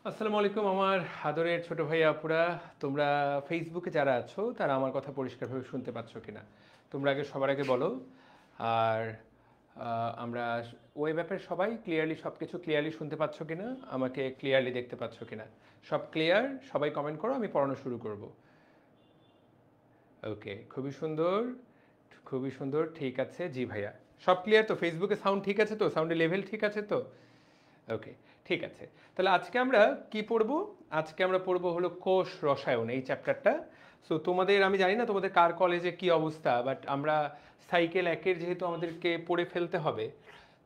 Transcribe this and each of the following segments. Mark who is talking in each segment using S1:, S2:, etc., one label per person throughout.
S1: আসসালামু আলাইকুম আমার আদরের ছোট ভাই আপুরা। তোমরা ফেসবুকে যারা আছো তারা আমার কথা পরিষ্কারভাবে শুনতে পাচ্ছ কিনা তোমরা আগে সবার আগে বলো। আর আমরা ওই ব্যাপারে সবাই ক্লিয়ারলি সব কিছু ক্লিয়ারলি শুনতে পাচ্ছ কিনা, আমাকে ক্লিয়ারলি দেখতে পাচ্ছ কিনা? সব ক্লিয়ার? সবাই কমেন্ট করো, আমি পড়ানো শুরু করব। ওকে, খুবই সুন্দর, খুবই সুন্দর, ঠিক আছে। জি ভাইয়া, সব ক্লিয়ার তো? ফেসবুকে সাউন্ড ঠিক আছে তো? সাউন্ডের লেভেল ঠিক আছে তো? ওকে, ঠিক আছে। তাহলে আজকে আমরা কি পড়ব? আজকে আমরা পড়ব হলো কোষ রসায়ন, এই চ্যাপ্টারটা। সো তোমাদের, আমি জানি না তোমাদের কার কলেজে কি অবস্থা, বাট আমরা সাইকেল একের যেহেতু আমাদেরকে পড়ে ফেলতে হবে,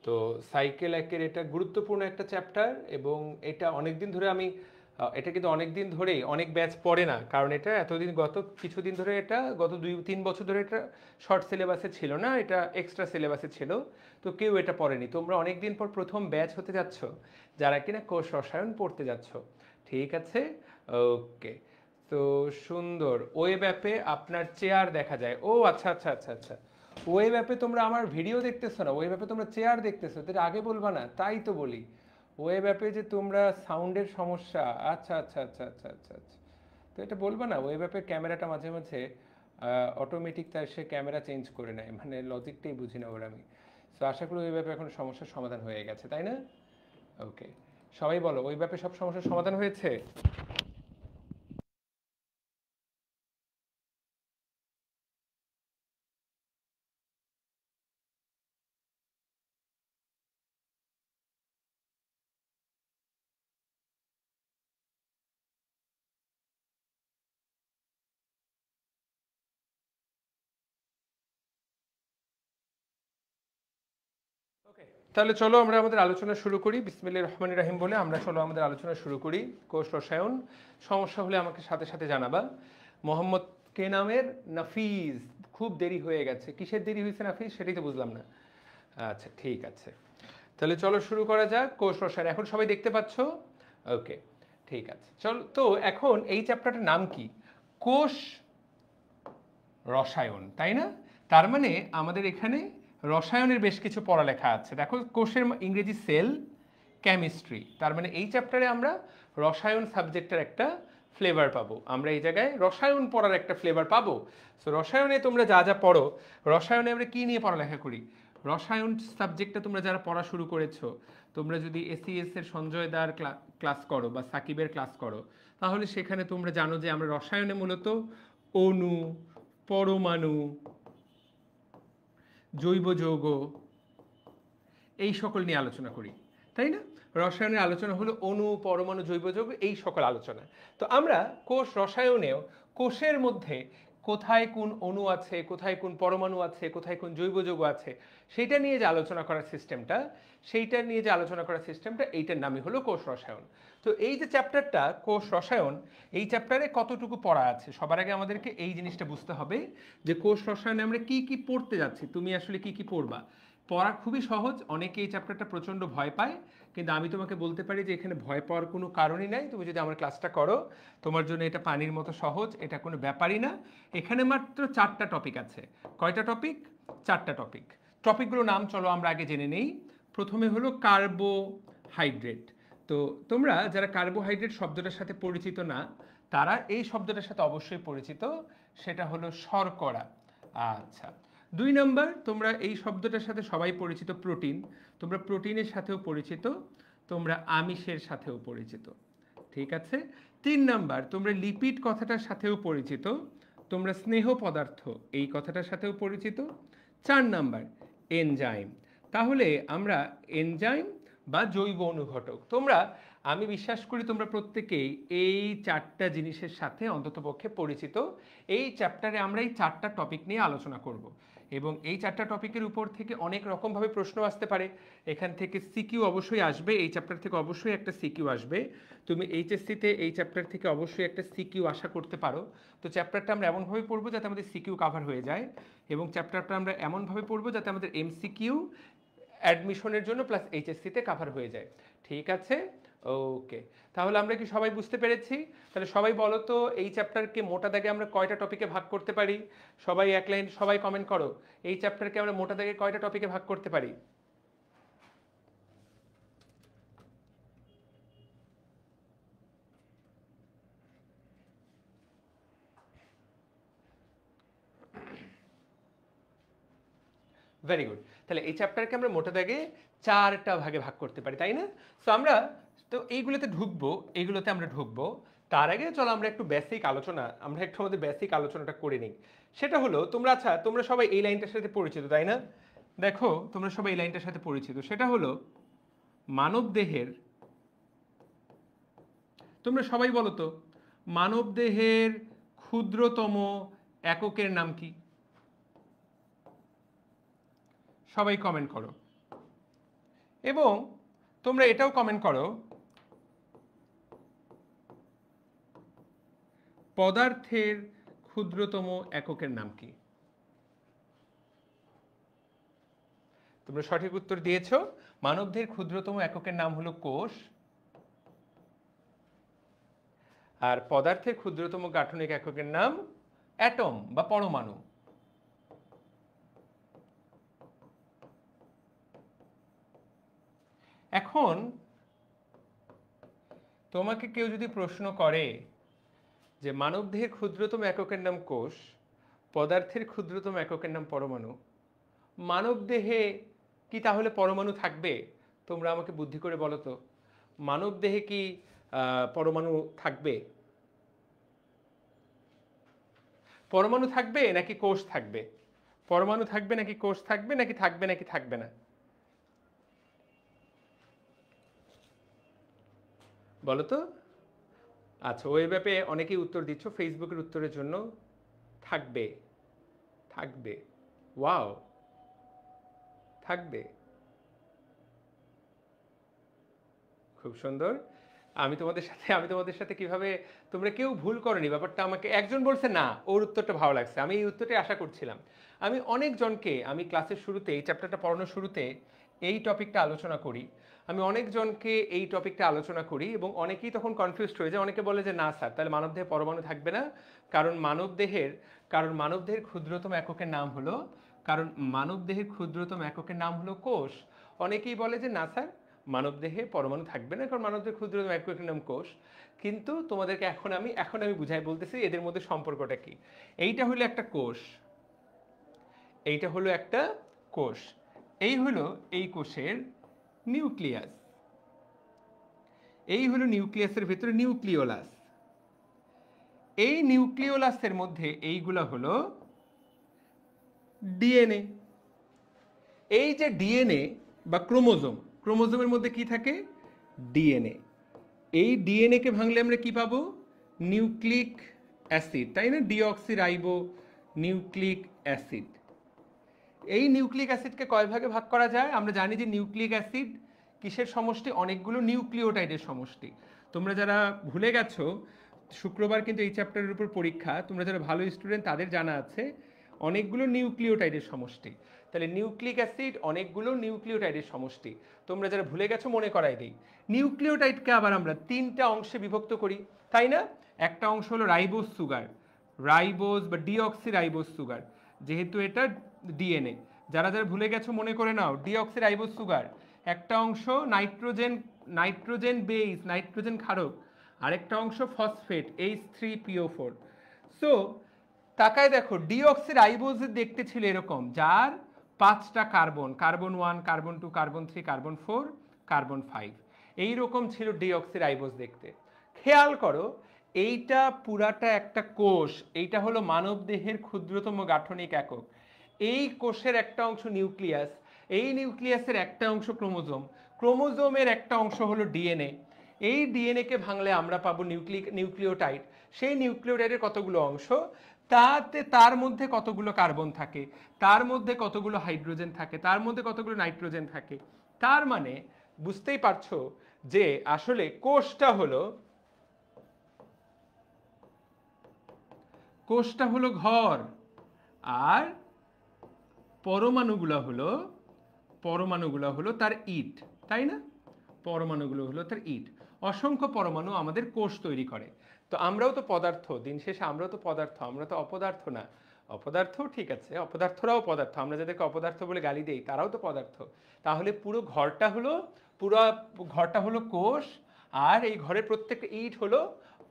S1: তো সাইকেল একের এটা গুরুত্বপূর্ণ একটা চ্যাপ্টার। এবং এটা অনেক দিন ধরে আমি এটা কিন্তু অনেক দিন ধরেই অনেক ব্যাচ পড়ে না, কারণ এটা এতদিন গত কিছুদিন ধরে, এটা গত 2-3 বছর ধরে এটা শর্ট সিলেবাসে ছিল না, এটা এক্সট্রা সিলেবাসে ছিল। তো কেউ এটা পড়েনি। তোমরা অনেক দিন পর প্রথম ব্যাচ হতে যাচ্ছ যারা কিনা কোষ রসায়ন পড়তে যাচ্ছ, ঠিক আছে? ওকে, তো সুন্দর। ওয়েব অ্যাপে আপনার চেয়ার দেখা যায়। ও আচ্ছা আচ্ছা আচ্ছা আচ্ছা, ওয়েব অ্যাপে তোমরা আমার ভিডিও দেখতেছো না, ওয়েব অ্যাপে তোমরা চেয়ার দেখতেছো, তো আগে বলবা না? তাই তো বলি, ওয়েব অ্যাপে যে তোমরা সাউন্ডের সমস্যা। আচ্ছা আচ্ছা আচ্ছা আচ্ছা আচ্ছা আচ্ছা, তো এটা বলবা না? ওয়েব অ্যাপের ক্যামেরাটা মাঝে মাঝে অটোমেটিক তার সে ক্যামেরা চেঞ্জ করে নেয়, মানে লজিকটাই বুঝি না ওর আমি। সো আশা করি ওই ব্যাপারে এখন সমস্যার সমাধান হয়ে গেছে, তাই না? ওকে, সবাই বলো ওই ব্যাপারে সব সমস্যার সমাধান হয়েছে। ওকে, তাহলে চলো আমরা আমাদের আলোচনা শুরু করি। বিসমিল্লাহির রহমানির রহিম বলে আমরা চলো আমাদের আলোচনা শুরু করি। কোষ রসায়ন, সমস্যা হলে আমাকে সাথে সাথে জানাবা। মোহাম্মদ কে নামের? নাফিজ। খুব দেরি হয়ে গেছে, কিসের দেরি হয়েছে নাফিজ সেটাই তো বুঝলাম না। আচ্ছা ঠিক আছে, তাহলে চলো শুরু করা যাক। কোষ রসায়ন এখন সবাই দেখতে পাচ্ছ? ওকে, ঠিক আছে। চল তো, এখন এই চ্যাপ্টারটার নাম কি? কোষ রসায়ন, তাই না? তার মানে আমাদের এখানে রসায়নের বেশ কিছু পড়ালেখা আছে। দেখো, কোষের ইংরেজি সেল, কেমিস্ট্রি, তার মানে এই চ্যাপ্টারে আমরা রসায়ন সাবজেক্টের একটা ফ্লেভার পাবো। আমরা এই জায়গায় রসায়ন পড়ার একটা ফ্লেভার পাবো। সো রসায়নে তোমরা যা যা পড়ো, রসায়নে আমরা কি নিয়ে পড়ালেখা করি? রসায়ন সাবজেক্টটা তোমরা যারা পড়া শুরু করেছো, তোমরা যদি এসিএস এর সঞ্জয় দার ক্লাস করো বা সাকিবের ক্লাস করো, তাহলে সেখানে তোমরা জানো যে আমরা রসায়নে মূলত অণু, পরমাণু, জৈব যৌগ, এই সকল নিয়ে আলোচনা করি, তাই না? রসায়নের আলোচনা হলো অণু, পরমাণু, জৈব যৌগ, এই সকল আলোচনা। তো আমরা কোষ রসায়নেও কোষের মধ্যে কোথায় কোন অণু আছে, কোথায় কোন পরমাণু আছে, কোথায় কোন জৈব যৌগ আছে, সেইটা নিয়ে যে আলোচনা করার সিস্টেমটা, সেইটা নিয়ে যে আলোচনা করার সিস্টেমটা, এইটার নামই হলো কোষ রসায়ন। তো এই যে চ্যাপ্টারটা কোষ রসায়ন, এই চ্যাপ্টারে কতটুকু পড়া আছে? সবার আগে আমাদেরকে এই জিনিসটা বুঝতে হবে যে কোষ রসায়নে আমরা কি কি পড়তে যাচ্ছি। তুমি আসলে কি কি পড়বা? পড়া খুবই সহজ, অনেকে এই চ্যাপ্টারটা প্রচণ্ড ভয় পায়, কিন্তু আমি তোমাকে বলতে পারি যে এখানে ভয় পাওয়ার কোনো কারণই নাই। তুমি যদি আমার ক্লাসটা করো, তোমার জন্য এটা পানির মতো সহজ, এটা কোনো ব্যাপারই না। এখানে মাত্র 4টা টপিক আছে। কয়টা টপিক? 4টা টপিক। টপিকগুলোর নাম চলো আমরা আগে জেনে নেই। প্রথমে হলো কার্বোহাইড্রেট। তো তোমরা যারা কার্বোহাইড্রেট শব্দটার সাথে পরিচিত না, তারা এই শব্দটার সাথে অবশ্যই পরিচিত, সেটা হলো শর্করা। আচ্ছা, 2 নম্বর, তোমরা এই শব্দটার সাথে সবাই পরিচিত, প্রোটিন। তোমরা প্রোটিনের সাথেও পরিচিত, তোমরা আমিষের সাথেও পরিচিত, ঠিক আছে? 3 নম্বর, তোমরা লিপিড কথাটার সাথেও পরিচিত, তোমরা স্নেহ পদার্থ এই কথাটার সাথেও পরিচিত। 4 নম্বর, এনজাইম। তাহলে আমরা এনজাইম বা জৈব অনুঘটক, তোমরা, আমি বিশ্বাস করি তোমরা প্রত্যেকেই এই 4টা জিনিসের সাথে অন্ততপক্ষে পরিচিত। এই চ্যাপ্টারে আমরা এই 4টা টপিক নিয়ে আলোচনা করব, এবং এই 4টা টপিকের উপর থেকে অনেক রকমভাবে প্রশ্ন আসতে পারে। এখান থেকে সিকিউ অবশ্যই আসবে, এই চ্যাপ্টার থেকে অবশ্যই একটা সিকিউ আসবে। তুমি এইচএসসিতে এই চ্যাপ্টার থেকে অবশ্যই একটা সিকিউ আশা করতে পারো। তো চ্যাপ্টারটা আমরা এমনভাবে পড়বো যাতে আমাদের সিকিউ কাভার হয়ে যায়, এবং চ্যাপ্টারটা আমরা এমনভাবে পড়বো যাতে আমাদের এমসিকিউ অ্যাডমিশনের জন্য প্লাস এইচএসসিতে কাভার হয়ে যায়, ঠিক আছে? ওকে, তাহলে আমরা কি সবাই বুঝতে পেরেছি? তাহলে সবাই বলো তো, এই চ্যাপ্টারকে মোটা দাগে আমরা কয়টা টপিকে ভাগ করতে পারি? সবাই এক লাইন, সবাই কমেন্ট করো, এই চ্যাপ্টারকে আমরা মোটা দাগে কয়টা টপিকে ভাগ করতে পারি? Very good. তাহলে এই চ্যাপ্টারকে আমরা মোটা দাগে 4টা ভাগে ভাগ করতে পারি, তাই না? সো আমরা তো এইগুলোতে ঢুকবো, এইগুলোতে আমরা ঢুকবো। তার আগে চলো আমরা একটু বেসিক আলোচনা, আমরা একটু আমাদের বেসিক আলোচনাটা করে নিই। সেটা হলো তোমরা সবাই এই লাইনটার সাথে পরিচিত, তাই না? দেখো তোমরা সবাই এই লাইনটার সাথে পরিচিত, সেটা হলো মানবদেহের, তোমরা সবাই বলো তো, মানবদেহের ক্ষুদ্রতম এককের নাম কি? সবাই কমেন্ট করো এবং তোমরা এটাও কমেন্ট করো পদার্থের ক্ষুদ্রতম এককের নাম কি? তোমরা সঠিক উত্তর দিয়েছো। মানবদেহের ক্ষুদ্রতম এককের নাম হলো কোষ, আর পদার্থের ক্ষুদ্রতম গাঠনিক এককের নাম অ্যাটম বা পরমাণু। এখন তোমাকে কেউ যদি প্রশ্ন করে যে মানবদেহের ক্ষুদ্রতম এককের নাম কোষ, পদার্থের ক্ষুদ্রতম এককের নাম পরমাণু, মানবদেহে কি তাহলে পরমাণু থাকবে? তোমরা আমাকে বুদ্ধি করে বলো তো, মানবদেহে কি পরমাণু থাকবে? পরমাণু থাকবে নাকি কোষ থাকবে? পরমাণু থাকবে নাকি কোষ থাকবে, নাকি থাকবে নাকি থাকবে না? বলো তো। আচ্ছা, ওয়েবে অনেকেই উত্তর দিচ্ছ, ফেসবুকের উত্তরের জন্য থাকবে, থাকবে, ওয়াও, থাকবে, খুব সুন্দর। আমি তোমাদের সাথে কিভাবে, তোমরা কেউ ভুল করনি ব্যাপারটা, আমাকে একজন বলছে না ওর উত্তরটা ভালো লাগছে, আমি এই উত্তরটাই আশা করছিলাম। আমি অনেকজনকে, আমি ক্লাসের শুরুতে এই চ্যাপ্টারটা পড়ানোর শুরুতে এই টপিকটা আলোচনা করি, আমি অনেকজনকে এই টপিকটা আলোচনা করি এবং অনেকেই তখন কনফিউজড হয়ে যায়। অনেকে বলে যে না স্যার, তাহলে মানবদেহে পরমাণু থাকবে না, কারণ মানবদেহের ক্ষুদ্রতম এককের নাম হলো, কোষ। অনেকেই বলে যে না স্যার, মানবদেহে পরমাণু থাকবে না, কারণ মানবদেহের ক্ষুদ্রতম এককের নাম কোষ। কিন্তু তোমাদেরকে এখন আমি বুঝাই বলতেছি এদের মধ্যে সম্পর্কটা কি। এইটা হলো একটা কোষ, এইটা হলো একটা কোষ, এই হলো এই কোষের নিউক্লিয়াস, এই হলো নিউক্লিয়াসের ভিতরে নিউক্লিওলাস, এই নিউক্লিওলাসের মধ্যে এইগুলা হলো ডিএনএ। এই যে ডিএনএ বা ক্রোমোজোমের মধ্যে কি থাকে? ডিএনএ। এই ডিএনএ কে ভাঙলে আমরা কি পাবো? নিউক্লিক অ্যাসিড, তাই না? Deoxyribo nucleic acid. এই নিউক্লিক অ্যাসিডকে কয় ভাগে ভাগ করা যায়? আমরা জানি যে নিউক্লিক অ্যাসিড কিসের সমষ্টি? অনেকগুলো নিউক্লিওটাইডের সমষ্টি। তোমরা যারা ভুলে গেছো, শুক্রবার কিন্তু এই চ্যাপ্টারের উপর পরীক্ষা, তোমরা যারা ভালো স্টুডেন্ট তাদের জানা আছে অনেকগুলো নিউক্লিওটাইডের সমষ্টি। তাহলে নিউক্লিক অ্যাসিড অনেকগুলো নিউক্লিওটাইডের সমষ্টি। তোমরা যারা ভুলে গেছো মনে করাই দিই, নিউক্লিওটাইডকে আবার আমরা 3টা অংশে বিভক্ত করি, তাই না? একটা অংশ হলো রাইবোজ সুগার, রাইবোজ বা ডিঅক্সিরাইবোজ সুগার, যেহেতু এটা ডিএনএ। যারা যারা ভুলে গেছো মনে করে নাও, ডিঅক্সিরাইবোজ সুগার একটা অংশ নাইট্রোজেন বেস, নাইট্রোজেন ক্ষারক, আরেকটা অংশ ফসফেট H3PO4। সো তাকায় দেখো, ডিঅক্সিরাইবোজ দেখতে ছিল এরকম, যার 5টা carbon, carbon 1, carbon 2, carbon 3, carbon 4, carbon 5, এইরকম ছিল ডিঅক্সিরাইবোজ দেখতে। খেয়াল করো, এইটা পুরাটা একটা কোষ, এইটা হলো মানবদেহের ক্ষুদ্রতম গাঠনিক একক। এই কোষের একটা অংশ নিউক্লিয়াস, এই নিউক্লিয়াসের একটা অংশ ক্রোমোজোমের একটা অংশ হলো ডিএনএ। এই ডিএনএ কে ভাঙলে আমরা পাবো নিউক্লিওটাইড। সেই নিউক্লিওটাইডের কতগুলো অংশ, তার মধ্যে কতগুলো কার্বন থাকে, তার মধ্যে কতগুলো হাইড্রোজেন থাকে, তার মধ্যে কতগুলো নাইট্রোজেন থাকে। তার মানে বুঝতেই পারছো যে আসলে কোষটা হলো ঘর, আর পরমাণুগুলো হলো তার ইট, তাই না? পরমাণুগুলো হলো তার ইট। অসংখ্য পরমাণু আমাদের কোষ তৈরি করে। তো আমরাও তো পদার্থ, দিন শেষে আমরাও তো পদার্থ, আমরা তো অপদার্থ না। অপদার্থ ঠিক আছে, অপদার্থরাও পদার্থ, আমরা যাদেরকে অপদার্থ বলে গালি দেই তারাও তো পদার্থ। তাহলে পুরো ঘরটা হলো কোষ, আর এই ঘরের প্রত্যেকটা ইট হলো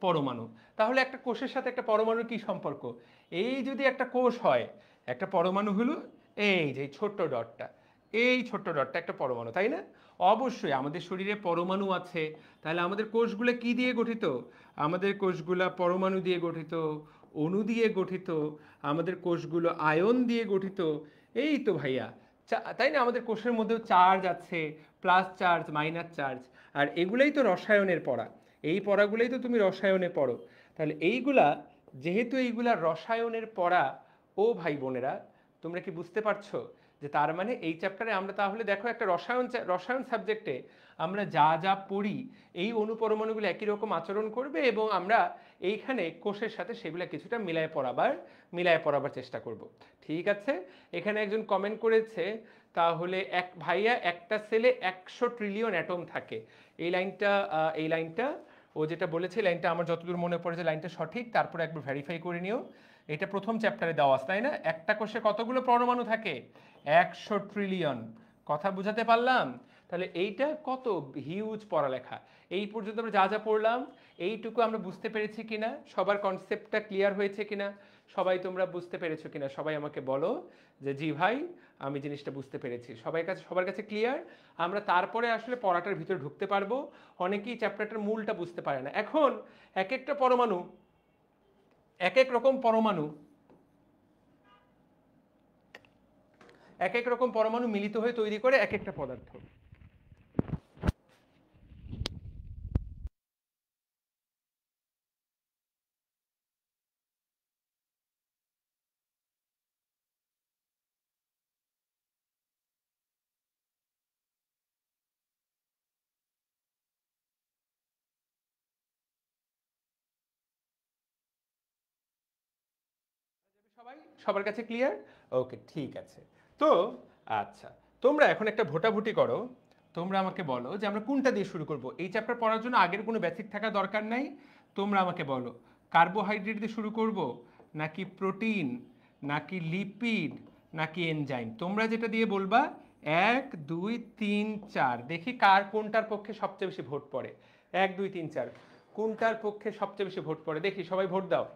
S1: পরমাণু। তাহলে একটা কোষের সাথে একটা পরমাণুর কি সম্পর্ক? এই যদি একটা কোষ হয়, একটা পরমাণু হলো এই যে ছোট্ট ডটটা, এই ছোট্ট ডটটা একটা পরমাণু, তাই না? অবশ্যই আমাদের শরীরে পরমাণু আছে, তাহলে আমাদের কোষগুলো কি দিয়ে গঠিত? আমাদের কোষগুলো পরমাণু দিয়ে গঠিত, অণু দিয়ে গঠিত, আমাদের কোষগুলো আয়ন দিয়ে গঠিত। এই তো ভাইয়া, তাই না? আমাদের কোষের মধ্যেও চার্জ আছে, প্লাস চার্জ, মাইনাস চার্জ। আর এগুলাই তো রসায়নের পড়া, এই পড়াগুলোই তো তুমি রসায়নে পড়ো। তাহলে এইগুলা, যেহেতু এইগুলা রসায়নের পড়া, ও ভাই বোনেরা, তোমরা কি বুঝতে পারছো যে তার মানে এই চ্যাপ্টারে আমরা তাহলে দেখো একটা রসায়ন সাবজেক্টে আমরা যা যা পড়ি, এই অনুপরমাণুগুলো একই রকম আচরণ করবে এবং আমরা এইখানে কোষের সাথে সেগুলো কিছুটা মিলায় পড়াবার চেষ্টা করব। ঠিক আছে? এখানে একজন কমেন্ট করেছে, তাহলে এক ভাইয়া একটা সেলে 100 ট্রিলিয়ন অ্যাটম থাকে। এই লাইনটা ও যেটা বলেছে, লাইনটা আমার যতদূর মনে পড়ে যে লাইনটা সঠিক, তারপরে একবার ভেরিফাই করে নিও। এটা প্রথম চ্যাপ্টারে দেওয়া আছে, তাই না? একটা কোষে কতগুলো পরমাণু থাকে? 100 ট্রিলিয়ন। কথা বুঝাতে পারলাম? তাহলে এইটা কত হিউজ পড়ালেখা। এই পর্যন্ত আমরা যা যা পড়লাম, এইটুকু আমরা বুঝতে পেরেছি কিনা, সবার কনসেপ্টটা ক্লিয়ার হয়েছে কিনা, সবাই তোমরা বুঝতে পেরেছো কিনা? সবাই আমাকে বলো যে জি ভাই, আমি জিনিসটা বুঝতে পেরেছি। সবার কাছে ক্লিয়ার? আমরা তারপরে আসলে পড়াটার ভিতরে ঢুকতে পারবো। অনেকেই চ্যাপ্টারটার মূলটা বুঝতে পারে না। এখন এক একটা পরমাণু, এক এক রকম পরমাণু, এক এক রকম পরমাণু মিলিত হয়ে তৈরি করে এক একটা পদার্থ। সবাই, সবার কাছে ক্লিয়ার? ওকে, ঠিক আছে। তো আচ্ছা, তোমরা এখন একটা ভোটাভুটি করো। তোমরা আমাকে বলো যে আমরা কোনটা দিয়ে শুরু করব। এই চ্যাপ্টার পড়ার জন্য আগের কোনো বেসিক থাকা দরকার নাই। তোমরা আমাকে বলো, কার্বোহাইড্রেট দিয়ে শুরু করব, নাকি প্রোটিন, নাকি লিপিড, নাকি এনজাইম? তোমরা যেটা দিয়ে বলবা। 1 2 3 4, দেখি কার কোনটার পক্ষে সবচেয়ে বেশি ভোট পড়ে। 1 2 3 4, কোনটার পক্ষে সবচেয়ে বেশি ভোট পড়ে দেখি, সবাই ভোট দাও।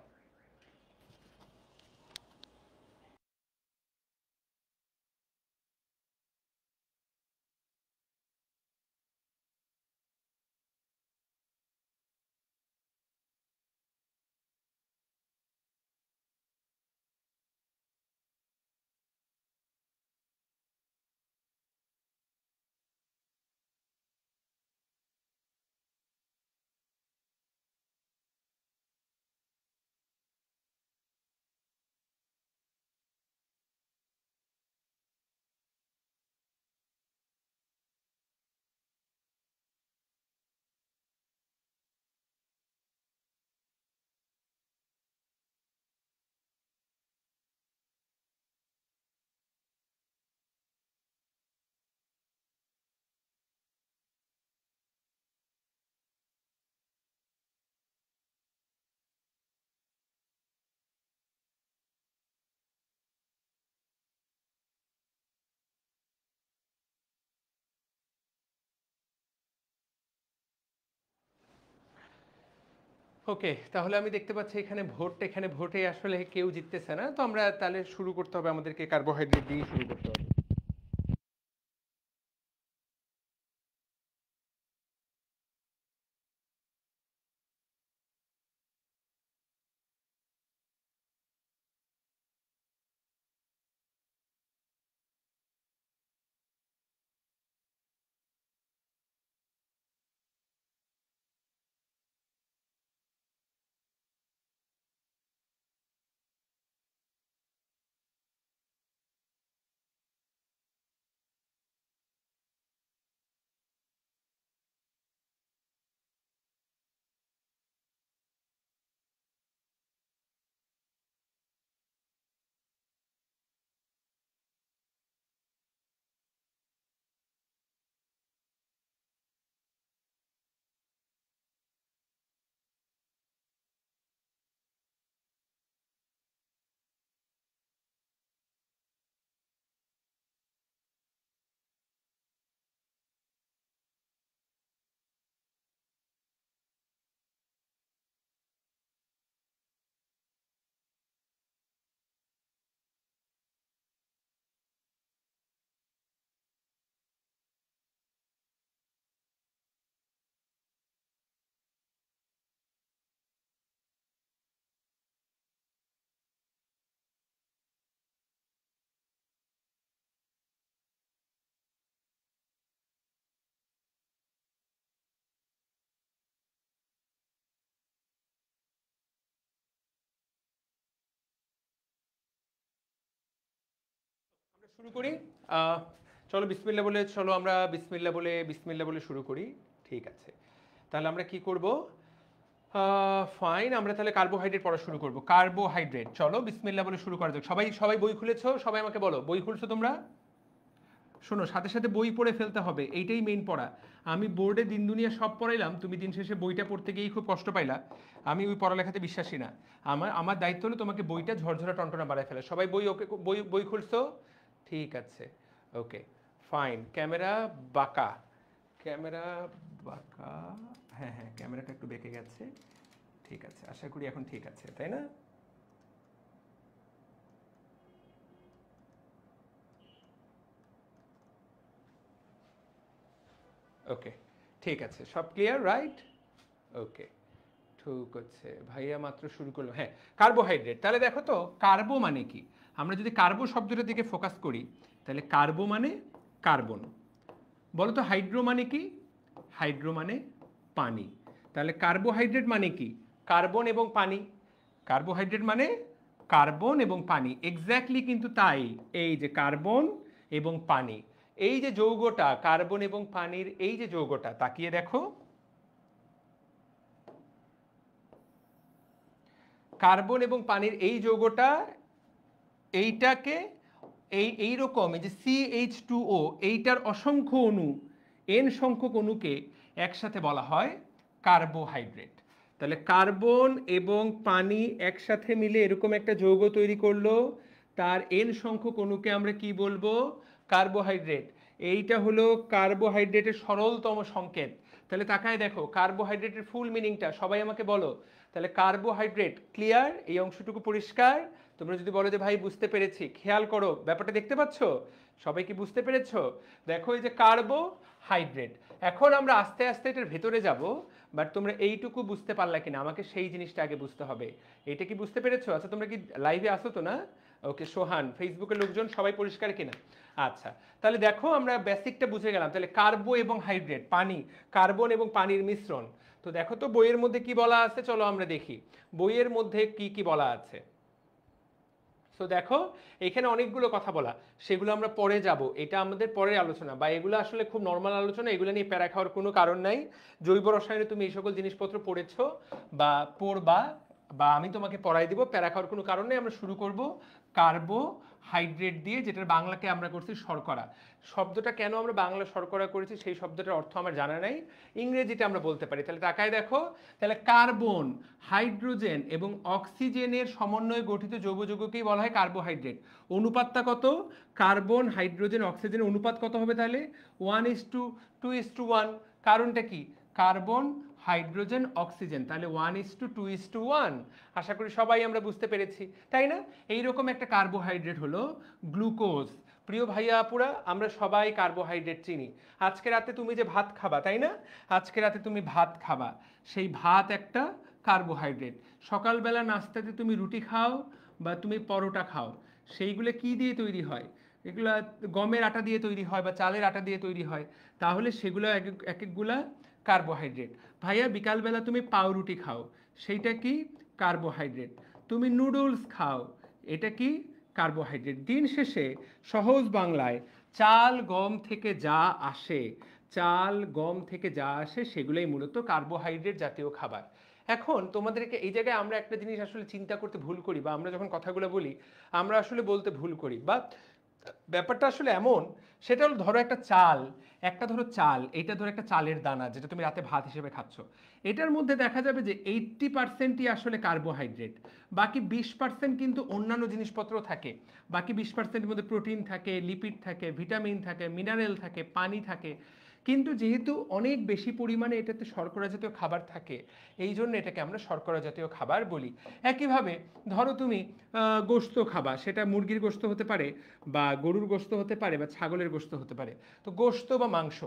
S1: ওকে, তাহলে আমি দেখতে পাচ্ছি এখানে ভোটে আসলে কেউ জিততেছে না। তো আমরা তাহলে শুরু করতে হবে, আমাদেরকে কার্বোহাইড্রেট দিয়ে শুরু করতে হবে। শুরু করি। চলো আমরা বিসমিল্লা বলে শুরু করি। ঠিক আছে, তাহলে আমরা কি করব? ফাইন, আমরা তাহলে কার্বোহাইড্রেট পড়া শুরু করব। কার্বোহাইড্রেট, চলো বিসমিল্লা বলে শুরু করা যাক। সবাই সবাই বই খুলেছো? সবাই আমাকে বলো, বই খুলছো তোমরা? শোনো, সাথে সাথে বই পড়ে ফেলতে হবে, এইটাই মেইন পড়া। আমি বোর্ডে দিন দুনিয়া সব পড়াইলাম, তুমি দিন শেষে বইটা পড়তে গিয়েই খুব কষ্ট পাইলা। আমি ওই পড়ালেখাতে বিশ্বাসী না। আমার দায়িত্ব হলো তোমাকে বইটা ঝরঝরা টনটনা বাড়ায় ফেলা। সবাই বই ওকে, বই বই খুলছো? ঠিক আছে, ওকে ফাইন। ক্যামেরা বাঁকা, ক্যামেরা বাঁকা, হ্যাঁ হ্যাঁ ক্যামেরাটা একটু বেঁকে গেছে। ঠিক আছে, আশা করি এখন ঠিক আছে, তাই না? ওকে, ঠিক আছে, সব ক্লিয়ার, রাইট? ওকে, ঠিক আছে ভাইয়া, মাত্র শুরু করলো। হ্যাঁ, কার্বোহাইড্রেট। তাহলে দেখো তো কার্বো মানে কি। আমরা যদি কার্বো শব্দটার দিকে ফোকাস করি, তাহলে কার্বো মানে কার্বন। বলো তো হাইড্রো মানে কি? হাইড্রো মানে পানি। তাহলে কার্বোহাইড্রেট মানে কি? কার্বন এবং পানি। কার্বোহাইড্রেট মানে কার্বন এবং পানি, এক্স্যাক্টলি কিন্তু তাই। এই যে কার্বন এবং পানি, এই যে যৌগটা কার্বন এবং পানির, এই যে যৌগটা, তাকিয়ে দেখো। কার্বন এবং পানির এই যৌগটা, এইটাকে এইরকম এই যে CH2O, এইটার অসংখ্য অণু, N সংখ্যক অণুকে একসাথে বলা হয় কার্বোহাইড্রেট। তাহলে কার্বন এবং পানি একসাথে মিলে এরকম একটা যৌগ তৈরি করলো, তার N সংখ্যক অণুকে আমরা কি বলবো? কার্বোহাইড্রেট। এইটা হলো কার্বোহাইড্রেটের সরলতম সংকেত। তাহলে তাকায় দেখো কার্বোহাইড্রেটের ফুল মিনিংটা, সবাই আমাকে বলো। তাহলে কার্বোহাইড্রেট ক্লিয়ার? এই অংশটুকু পরিষ্কার? তোমরা যদি বলো যে ভাই বুঝতে পেরেছি, খেয়াল করো ব্যাপারটা, দেখতে পাচ্ছ সবাই কি বুঝতে পেরেছো? দেখো এই যে কার্বোহাইড্রেট। এখন আমরা আস্তে আস্তে এটার ভেতরে যাব, বাট তোমরা এইটুকু বুঝতে পারলা কিনা আমাকে সেই জিনিসটা আগে বুঝতে হবে। এটা কি বুঝতে পেরেছো? আচ্ছা, তোমরা কি লাইভে আসো তো না? ওকে, সোহান, ফেসবুকের লোকজন সবাই পরিষ্কার কিনা? আচ্ছা, তাহলে দেখো আমরা বেসিকটা বুঝে গেলাম। তাহলে কার্বো এবং হাইড্রেট, পানি, কার্বন এবং পানির মিশ্রণ। তো দেখো তো বইয়ের মধ্যে কি বলা আছে, চলো আমরা দেখি বইয়ের মধ্যে কি কি বলা আছে। তো দেখো এখানে অনেকগুলো কথা বলা, সেগুলো আমরা পরে যাব, এটা আমাদের পরের আলোচনা, বা এগুলো আসলে খুব নর্মাল আলোচনা, এগুলো নিয়ে প্যারা খাওয়ার কোনো কারণ নাই। জৈব রসায়নে তুমি এই সকল জিনিসপত্র পড়েছো বা পড়বা, বা আমি তোমাকে পড়াই দিব, প্যারা খাওয়ার কোনো কারণ নেই। আমরা শুরু করব কার্বোহাইড্রেট দিয়ে, যেটার বাংলাকে আমরা করছি শর্করা। শব্দটা কেন আমরা বাংলা শর্করা করেছি সেই শব্দটার অর্থ আমার জানা নাই, ইংরেজিতে আমরা বলতে পারি। তাহলে তাকায় দেখো, তাহলে কার্বন, হাইড্রোজেন এবং অক্সিজেনের সমন্বয়ে গঠিত জৈব যৌগকেই বলা হয় কার্বোহাইড্রেট। অনুপাতটা কত? কার্বন, হাইড্রোজেন, অক্সিজেনের অনুপাত কত হবে তাহলে? 1:2:1। কারণটা কি? কার্বন, হাইড্রোজেন, অক্সিজেন, তাহলে 1:2:1। আশা করি সবাই আমরা বুঝতে পেরেছি, তাই না? এইরকম একটা কার্বোহাইড্রেট হলো গ্লুকোজ। প্রিয় ভাইয়া আপুরা, আমরা সবাই কার্বোহাইড্রেট চিনি। আজকে রাতে তুমি যে ভাত খাবা, তাই না? আজকে রাতে তুমি ভাত খাবা, সেই ভাত একটা কার্বোহাইড্রেট। সকালবেলা নাস্তাতে তুমি রুটি খাও বা তুমি পরোটা খাও, সেইগুলো কি দিয়ে তৈরি হয়? এগুলা গমের আটা দিয়ে তৈরি হয় বা চালের আটা দিয়ে তৈরি হয়, তাহলে সেগুলো এক একগুলা কার্বোহাইড্রেট। ভাইয়া বিকালবেলা তুমি পাউরুটি খাও, সেইটা কি? কার্বোহাইড্রেট। তুমি নুডলস খাও, এটা কি? কার্বোহাইড্রেট। দিন শেষে সহজ বাংলায় চাল গম থেকে যা আসে, চাল গম থেকে যা আসে সেগুলোই মূলত কার্বোহাইড্রেট জাতীয় খাবার। এখন তোমাদেরকে এই জায়গায় আমরা একটা জিনিস আসলে চিন্তা করতে ভুল করি, বা আমরা যখন কথাগুলো বলি আমরা আসলে বলতে ভুল করি, বা ব্যাপারটা আসলে এমন, সেটা হলো ধরো একটা চাল, ধরো চাল, এইটা ধরো একটা চালের দানা যেটা তুমি রাতে ভাত হিসেবে খাচ্ছ, এটার মধ্যে দেখা যাবে যে 80%ই আসলে কার্বোহাইড্রেট, বাকি 20% কিন্তু অন্যান্য জিনিসপত্র থাকে। বাকি 20%-এর মধ্যে প্রোটিন থাকে, লিপিড থাকে, ভিটামিন থাকে, মিনারেল থাকে, পানি থাকে। কিন্তু যেহেতু অনেক বেশি পরিমাণে এটাতে শর্করা জাতীয় খাবার থাকে, এই জন্য এটাকে আমরা শর্করা জাতীয় খাবার বলি। একইভাবে ধরো তুমি গোশত খাবা, সেটা মুরগির গোশত হতে পারে বা গরুর গোশত হতে পারে বা ছাগলের গোশত হতে পারে। তো গোশত বা মাংস,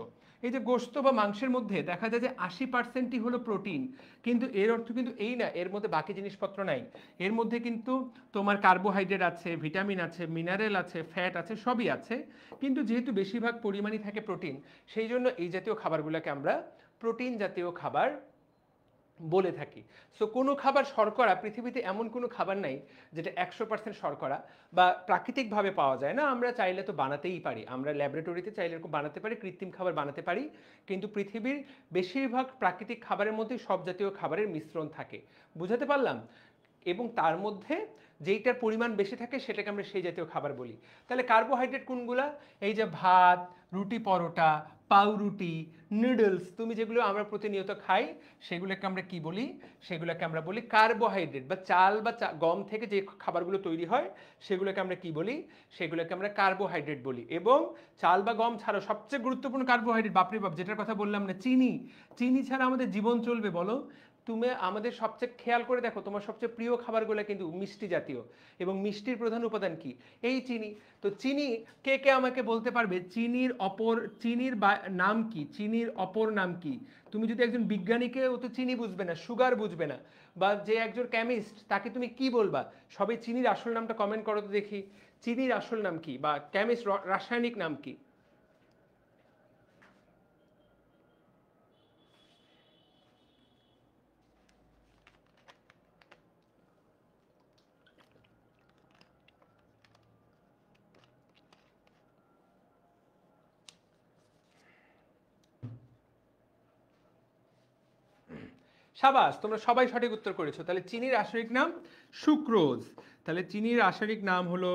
S1: এই যে গোশত বা মাংসের মধ্যে দেখা যায় যে 80%ই হলো প্রোটিন, কিন্তু এর অর্থ কিন্তু এই না এর মধ্যে বাকি জিনিসপত্র নাই। এর মধ্যে কিন্তু তোমার কার্বোহাইড্রেট আছে, ভিটামিন আছে, মিনারেল আছে, ফ্যাট আছে, সবই আছে। কিন্তু যেহেতু বেশিরভাগ পরিমাণই থাকে প্রোটিন, সেই জন্য এই জাতীয় খাবারগুলোকে আমরা প্রোটিন জাতীয় খাবার বলে থাকি। সো কোনো খাবার শর্করা, পৃথিবীতে এমন কোনো খাবার নাই যেটা 100% শর্করা বা প্রাকৃতিকভাবে পাওয়া যায় না। আমরা চাইলে তো বানাতেই পারি, আমরা ল্যাবরেটরিতে চাইলে এরকম বানাতে পারি, কৃত্রিম খাবার বানাতে পারি, কিন্তু পৃথিবীর বেশিরভাগ প্রাকৃতিক খাবারের মধ্যে সব জাতীয় খাবারের মিশ্রণ থাকে। বুঝাতে পারলাম? এবং তার মধ্যে যেইটার পরিমাণ বেশি থাকে সেটাকে আমরা সেই জাতীয় খাবার বলি। তাহলে কার্বোহাইড্রেট কোনগুলা? এই যে ভাত, রুটি, পরোটা, পাউরুটি, নুডলস, তুমি যেগুলো আমরা প্রতিনিয়ত খাই সেগুলোকে আমরা কি বলি? সেগুলোকে আমরা বলি কার্বোহাইড্রেট। বা চাল বা গম থেকে যে খাবারগুলো তৈরি হয় সেগুলোকে আমরা কি বলি? সেগুলোকে আমরা কার্বোহাইড্রেট বলি। এবং চাল বা গম ছাড়াও সবচেয়ে গুরুত্বপূর্ণ কার্বোহাইড্রেট, বাপরে বাপ, যেটার কথা বললাম না, চিনি। চিনি ছাড়া আমাদের জীবন চলবে বলো? তুমি আমাদের সবচেয়ে খেয়াল করে দেখো, তোমার সবচেয়ে প্রিয় খাবারগুলো কিন্তু মিষ্টি জাতীয়, এবং মিষ্টির প্রধান উপাদান কি? এই চিনি। তো চিনি, কে কে আমাকে বলতে পারবে চিনির নাম কি? চিনির অপর নাম কি? তুমি যদি একজন বিজ্ঞানীকে, ও তো চিনি বুঝবে না, সুগার বুঝবে না, বা যে একজন কেমিস্ট তাকে তুমি কি বলবা? সবাই চিনির আসল নামটা কমেন্ট করো তো দেখি। চিনির আসল নাম কি, বা কেমিস্ট রাসায়নিক নাম কি? সাবাস, তোমরা সবাই সঠিক উত্তর করেছো। তাহলে চিনির রাসায়নিক নাম সুক্রোজ। তাহলে চিনির রাসায়নিক নাম হলো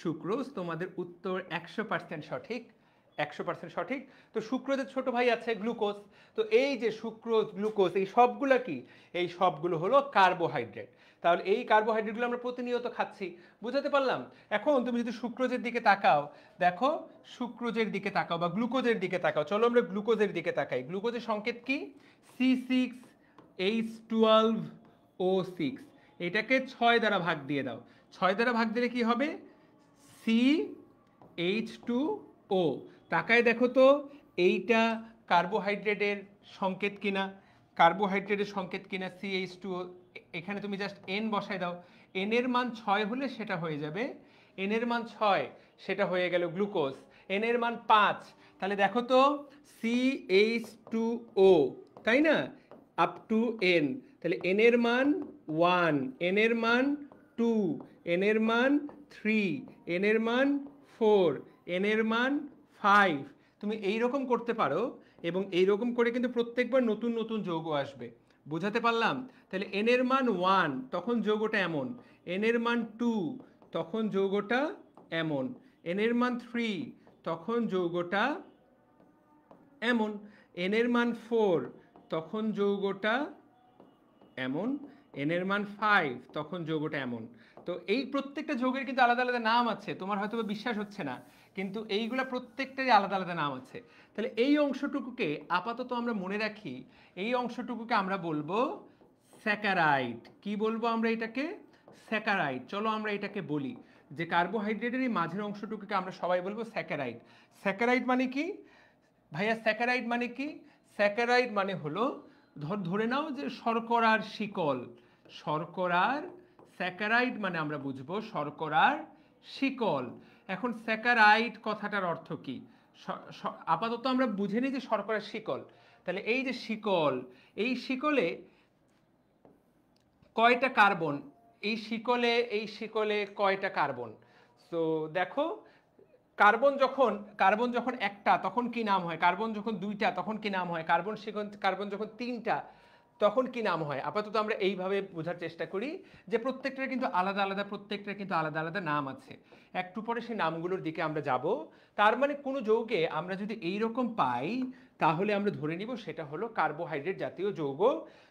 S1: সুক্রোজ। তোমাদের উত্তর 100% সঠিক, 100% সঠিক। তো সুক্রোজের ছোট ভাই আছে গ্লুকোজ। তো এই যে সুক্রোজ, গ্লুকোজ, এই সবগুলো কি? এই সবগুলো হলো কার্বোহাইড্রেট। তাহলে এই কার্বোহাইড্রেটগুলো আমরা প্রতিনিয়ত খাচ্ছি। বুঝাতে পারলাম? এখন তুমি যদি সুক্রোজের দিকে তাকাও, দেখো সুক্রোজের দিকে তাকাও বা গ্লুকোজের দিকে তাকাও। চলো আমরা গ্লুকোজের দিকে তাকাই। গ্লুকোজের সংকেত কি? C6H12O6। এটাকে 6 দ্বারা ভাগ দিয়ে দাও। 6 দ্বারা ভাগ দিলে কি হবে? CH2O। তাকায় দেখো তো, এইটা কার্বোহাইড্রেটের সংকেত কিনা? কার্বোহাইড্রেটের সংকেত কিনা CH2O? এখানে তুমি জাস্ট N বসায় দাও। N এর মান 6 হলে সেটা হয়ে যাবে, N এর মান 6, সেটা হয়ে গেল গ্লুকোজ। N এর মান 5, তাহলে দেখো তো CH2O, তাই না? Up to N। তাহলে N এর মান 1, N এর মান 2, N এর মান 3, N এর মান 4, N এর মান 5। তুমি এইরকম করতে পারো, এবং এইরকম করে কিন্তু প্রত্যেকবার নতুন নতুন যৌগ আসবে। বুঝাতে পারলাম? তাহলে N এর মান 1, তখন যৌগটা এমন। N এর মান 2, তখন যৌগটা এমন। N এর মান 3, তখন যৌগটা এমন। N এর মান 4, তখন যৌগটা এমন। N এর মান 5, তখন যৌগটা এমন। তো এই প্রত্যেকটা যৌগের কিন্তু আলাদা আলাদা নাম আছে। তোমার হয়তো বিশ্বাস হচ্ছে না, কিন্তু এইগুলা প্রত্যেকটারই আলাদা আলাদা নাম আছে। তাহলে এই অংশটুকুকে আপাতত আমরা মনে রাখি, এই অংশটুকুকে আমরা বলবো স্যাকারাইড। কি বলবো আমরা এটাকে? স্যাকারাইড। চলো আমরা এটাকে বলি যে কার্বোহাইড্রেটের এই মাঝের অংশটুকুকে আমরা সবাই বলবো স্যাকারাইড। স্যাকারাইড মানে কি ভাইয়া? স্যাকারাইড মানে কি? স্যাকারাইড মানে হলো, ধরে নাও যে শর্করার শিকল। শর্করার, স্যাকারাইড মানে আমরা বুঝবো শর্করার শিকল। এখন স্যাকারাইড কথাটার অর্থ কি? আপাতত আমরা বুঝে নিই যে শর্করার শিকল। তাহলে এই যে শিকল, এই শিকলে কয়টা কার্বন? এই শিকলে কয়টা কার্বন? তো দেখো, কার্বন যখন একটা তখন কি নাম হয়? কার্বন যখন দুইটা তখন কি নাম হয়? কার্বন যখন তিনটা তখন কি নাম হয়? আপাতত আমরা এইভাবে বোঝার চেষ্টা করি যে প্রত্যেকটার কিন্তু আলাদা আলাদা নাম আছে। একটু পরে সেই নামগুলোর দিকে আমরা যাব। তার মানে কোনো যৌগে আমরা যদি এইরকম পাই, তাহলে আমরা ধরে নিব সেটা হলো কার্বোহাইড্রেট জাতীয় যৌগ।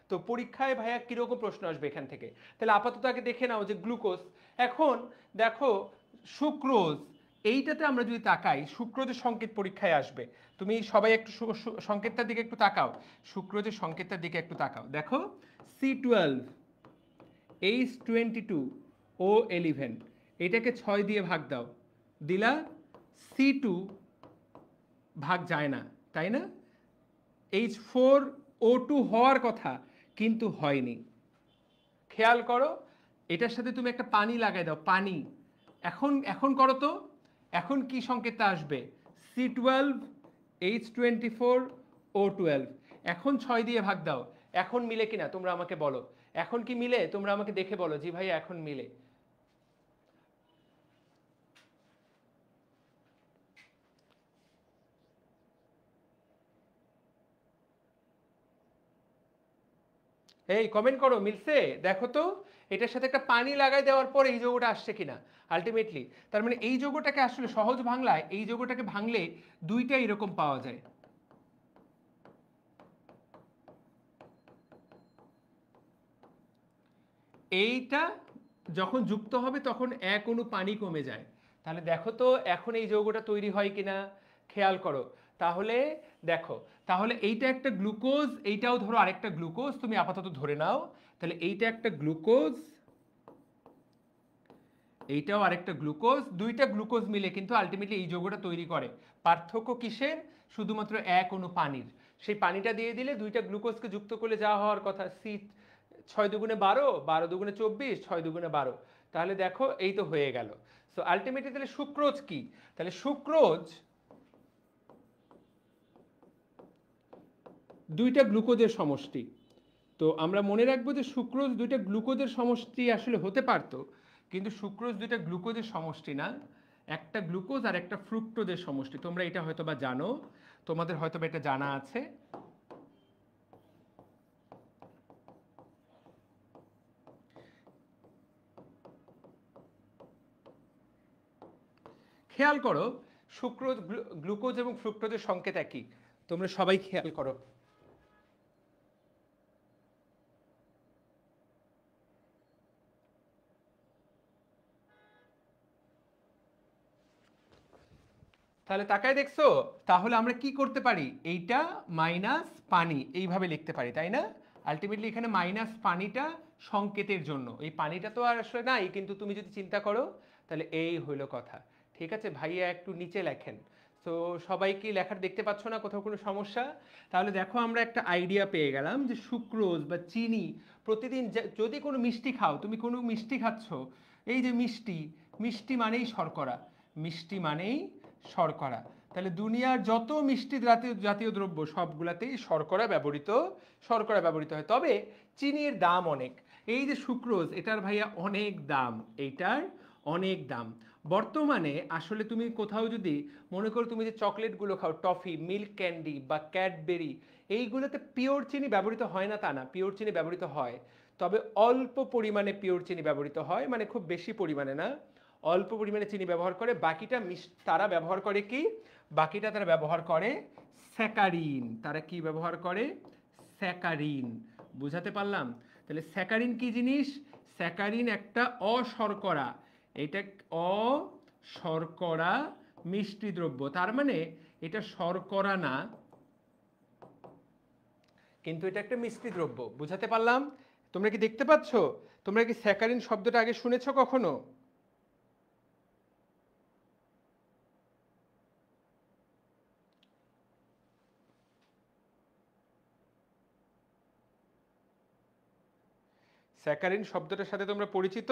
S1: তো পরীক্ষায় ভাইয়া কিরকম প্রশ্ন আসবে এখান থেকে? তাহলে আপাতত আগে দেখে নাও যে গ্লুকোজ। এখন দেখো সুক্রোজ, এইটাতে আমরা যদি তাকাই, সুক্রোজের সংকেত পরীক্ষায় আসবে। তুমি সবাই একটু সংকেতটার দিকে একটু তাকাও, সুক্রোজের সংকেতটার দিকে একটু তাকাও। দেখো C12H22O11, এটাকে 6 দিয়ে ভাগ দাও, দিলা C2, ভাগ যায় না, তাই না? H4O2 হওয়ার কথা কিন্তু হয়নি। খেয়াল করো, এটার সাথে তুমি একটা পানি লাগাই দাও, পানি। এখন এখন করো তো, এখন কি সংকেতটা আসবে? C12H24O12। এখন 6 দিয়ে ভাগ দাও, এখন মিলে কিনা তোমরা আমাকে বলো, এখন কি মিলে? তোমরা আমাকে দেখে বলো জি ভাই এখন মিলে। এই কমেন্ট করো মিলছে, দেখো তো এটার সাথে একটা পানি লাগাই দেওয়ার পর এই যৌগটা আসছে কিনা আলটিমেটলি। তার মানে এই যৌগটাকে আসলে সহজ বাংলায় এই যৌগটাকে ভাঙলে দুইটা এরকম পাওয়া যায়। এইটা যখন যুক্ত হবে তখন এক অণু পানি কমে যায়। তাহলে দেখো তো এখন এই যৌগটা তৈরি হয় কিনা, খেয়াল করো। তাহলে দেখো, তাহলে এইটা একটা গ্লুকোজ, এইটাও ধরো আরেকটা গ্লুকোজ, তুমি আপাতত ধরে নাও। তাহলে এইটা একটা গ্লুকোজ, এইটাও আরেকটা গ্লুকোজ, দুইটা গ্লুকোজ মিলে কিন্তু আলটিমেটলি এই যৌগটা তৈরি করে। পার্থক্য কিসের? শুধুমাত্র এক অণু পানির। সেই পানিটা দিয়ে দিলে দুইটা গ্লুকোজকে যুক্ত করলে যা হওয়ার কথা, সি 6 × 2 = 12, 12 × 24, 6 × 2 = 12। তাহলে দেখো এই তো হয়ে গেল। সো আলটিমেটলি তাহলে সুক্রোজ কি? তাহলে সুক্রোজ দুইটা গ্লুকোজের সমষ্টি। তো আমরা মনে রাখবো যে সুক্রোজ দুইটা গ্লুকোজের সমষ্টি আসলে হতে পারতো, কিন্তু সুক্রোজ দুইটা গ্লুকোজের সমষ্টি না, একটা গ্লুকোজ আর একটা ফ্রুক্টোজের সমষ্টি। তোমরা এটা হয়তো বা জানো, তোমাদের হয়তো বা এটা জানা আছে। খেয়াল করো সুক্রোজ, গ্লুকোজ এবং ফ্রুক্টোজের সংকেত একই, তোমরা সবাই খেয়াল করো। তাহলে তাকায় দেখছো, তাহলে আমরা কি করতে পারি? এইটা মাইনাস পানি এইভাবে লিখতে পারি, তাই না? আলটিমেটলি এখানে মাইনাস পানিটা সংকেতের জন্য, এই পানিটা তো আর আসলে নাই, কিন্তু তুমি যদি চিন্তা করো তাহলে এই হইল কথা। ঠিক আছে ভাইয়া একটু নিচে লেখেন। তো সবাই কি লেখার দেখতে পাচ্ছ না কোথাও কোনো সমস্যা? তাহলে দেখো আমরা একটা আইডিয়া পেয়ে গেলাম যে সুক্রোজ বা চিনি, প্রতিদিন যদি কোনো মিষ্টি খাও, তুমি কোনো মিষ্টি খাচ্ছ, এই যে মিষ্টি, মিষ্টি মানেই শর্করা, মিষ্টি মানেই শর্করা। তাহলে দুনিয়ার যত মিষ্টি জাতীয় জাতীয় দ্রব্য সবগুলাতেই শর্করা ব্যবহৃত হয়। তবে চিনির দাম অনেক। এই যে সুক্রোজ, এটার ভাইয়া অনেক দাম, এইটার অনেক দাম। বর্তমানে আসলে তুমি কোথাও যদি মনে করো তুমি যে চকলেটগুলো খাও, টফি, মিল্ক ক্যান্ডি বা ক্যাডবেরি, এইগুলোতে পিওর চিনি ব্যবহৃত হয় না তা না, পিওর চিনি ব্যবহৃত হয়, তবে অল্প পরিমাণে পিওর চিনি ব্যবহৃত হয়, মানে খুব বেশি পরিমাণে না, অল্প পরিমাণে চিনি ব্যবহার করে। বাকিটা তারা ব্যবহার করে কি? বাকিটা তারা ব্যবহার করে স্যাকারিন। তারা কি ব্যবহার করে? স্যাকারিন। বুঝাতে পারলাম? তাহলে স্যাকারিন কি জিনিস? স্যাকারিন একটা অশর্করা, এটা অশর্করা মিষ্টি দ্রব্য। তার মানে এটা শর্করা না, কিন্তু এটা একটা মিষ্টি দ্রব্য। বুঝাতে পারলাম? তোমরা কি দেখতে পাচ্ছ? তোমরা কি স্যাকারিন শব্দটা আগে শুনেছো কখনো? স্যাকারিন শব্দটার সাথে তোমরা পরিচিত?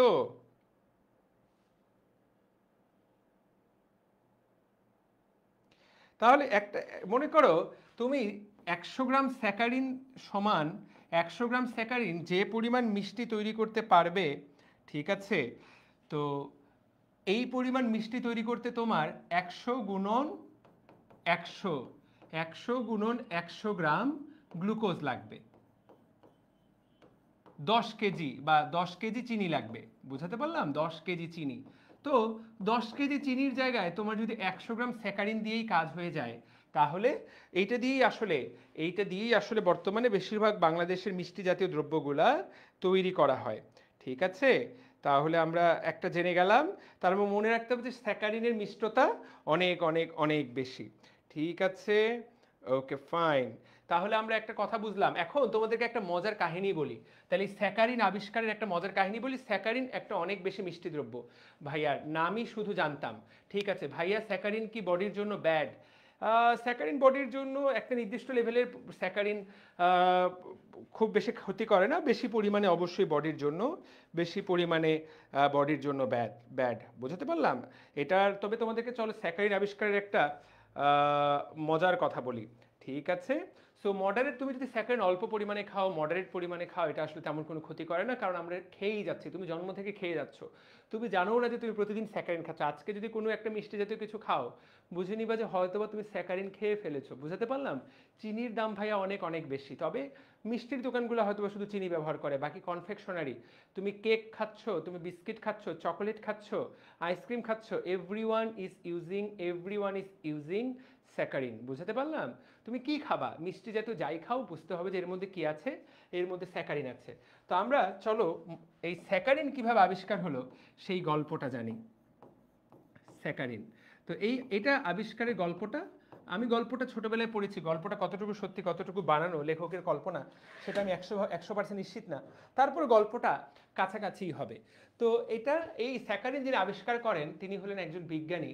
S1: তাহলে একটা মনে করো তুমি 100 গ্রাম স্যাকারিন সমান 100 গ্রাম স্যাকারিন যে পরিমাণ মিষ্টি তৈরি করতে পারবে, ঠিক আছে? তো এই পরিমাণ মিষ্টি তৈরি করতে তোমার 100 গুণন 100 গ্রাম গ্লুকোজ লাগবে, 10 কেজি বা 10 কেজি চিনি লাগবে। বুঝাতে পারলাম? 10 কেজি চিনি। তো 10 কেজি চিনির জায়গায় তোমার যদি 100 গ্রাম স্যাকারিন দিয়েই কাজ হয়ে যায়, তাহলে এইটা দিয়েই আসলে বর্তমানে বেশিরভাগ বাংলাদেশের মিষ্টি জাতীয় দ্রব্যগুলা তৈরি করা হয়। ঠিক আছে? তাহলে আমরা একটা জেনে গেলাম। তার মনে রাখতে হবে যে স্যাকারিনের মিষ্টতা অনেক অনেক অনেক বেশি। ঠিক আছে, ওকে ফাইন। তাহলে আমরা একটা কথা বুঝলাম। এখন তোমাদেরকে একটা মজার কাহিনী বলি। তাহলে স্যাকারিন আবিষ্কারের একটা মজার কাহিনী বলি। স্যাকারিন একটা অনেক বেশি মিষ্টি দ্রব্য, ভাইয়ার নামই শুধু জানতাম। ঠিক আছে ভাইয়া, স্যাকারিন কি বডির জন্য ব্যাড? স্যাকারিন বডির জন্য একটা নির্দিষ্ট লেভেলের স্যাকারিন খুব বেশি ক্ষতি করে না, বেশি পরিমাণে অবশ্যই বেশি পরিমাণে বডির জন্য ব্যাড। বুঝতে পারলাম এটার? তবে তোমাদেরকে চলো স্যাকারিন আবিষ্কারের একটা মজার কথা বলি। ঠিক আছে? সো মডারেট, তুমি যদি স্যাকারিন অল্প পরিমাণে খাও, মডারেট পরিমাণে খাও, এটা আসলে তেমন কোনো ক্ষতি করে না, কারণ আমরা খেয়েই যাচ্ছি, তুমি জন্ম থেকে খেয়ে যাচ্ছ, তুমি জানো না যে তুমি প্রতিদিন স্যাকারিন খাচ্ছ। আজকে যদি কোনো একটা মিষ্টি জাতীয় কিছু খাও, বুঝে নিবা যে হয়তো বা তুমি স্যাকারিন খেয়ে ফেলেছো। বুঝাতে পারলাম? চিনির দাম ভাইয়া অনেক অনেক বেশি, তবে মিষ্টির দোকানগুলো হয়তো বা শুধু চিনি ব্যবহার করে, বাকি কনফেকশনারি, তুমি কেক খাচ্ছ, তুমি বিস্কিট খাচ্ছ, চকোলেট খাচ্ছ, আইসক্রিম খাচ্ছ, এভরিওয়ান ইজ ইউজিং স্যাকারিন। বুঝাতে পারলাম? তুমি কি খাবা, মিষ্টি জাতীয় যাই খাও, বুঝতে হবে যে এর মধ্যে কি আছে, এর মধ্যে স্যাকারিন আছে। তো আমরা চলো এই স্যাকারিন কিভাবে আবিষ্কার হলো সেই গল্পটা জানি। স্যাকারিন, তো এটা আবিষ্কারের গল্পটা, আমি গল্পটা ছোটবেলায় পড়েছি, গল্পটা কতটুকু সত্যি কতটুকু বানানো লেখকের কল্পনা সেটা আমি 100% নিশ্চিত না, তারপর গল্পটা কাছাকাছিই হবে। তো এই স্যাকারিন যিনি আবিষ্কার করেন তিনি হলেন একজন বিজ্ঞানী,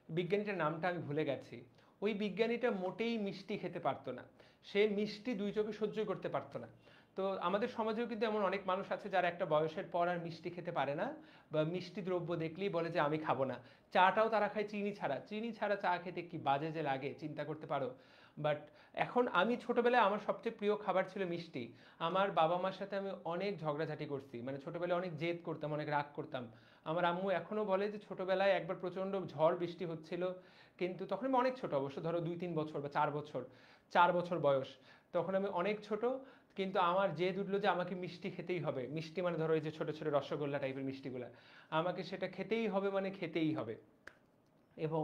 S1: বিজ্ঞানীটার নামটা আমি ভুলে গেছি। ওই বিজ্ঞানীটা মোটেই মিষ্টি খেতে পারতো না, সে মিষ্টি দুই চোখে সহ্য করতে পারতো না। তো আমাদের সমাজেও কিন্তু এমন অনেক মানুষ আছে যারা একটা বয়সের পর আর মিষ্টি খেতে পারে না, বা মিষ্টি দ্রব্য দেখলেই বলে যে আমি খাবো না। চাটাও তারা খায় চিনি ছাড়া, চিনি ছাড়া চা খেতে কি বাজে যে লাগে চিন্তা করতে পারো। বাট এখন আমি ছোটবেলায় আমার সবচেয়ে প্রিয় খাবার ছিল মিষ্টি। আমার বাবা মার সাথে আমি অনেক ঝগড়াঝাটি করছি, মানে ছোটবেলায় অনেক জেদ করতাম, অনেক রাগ করতাম। আমার আম্মু এখনো বলে যে ছোটবেলায় একবার প্রচণ্ড ঝড় বৃষ্টি হচ্ছিল, কিন্তু তখন আমি অনেক ছোট, অবশ্য ধরো 2-3 বছর বা 4 বছর, 4 বছর বয়স, তখন আমি অনেক ছোট, কিন্তু আমার জেদ উঠলো যে আমাকে মিষ্টি খেতেই হবে। মিষ্টি মানে ধরো এই যে ছোট ছোট রসগোল্লা টাইপের মিষ্টিগুলা, আমাকে সেটা খেতেই হবে, মানে খেতেই হবে। এবং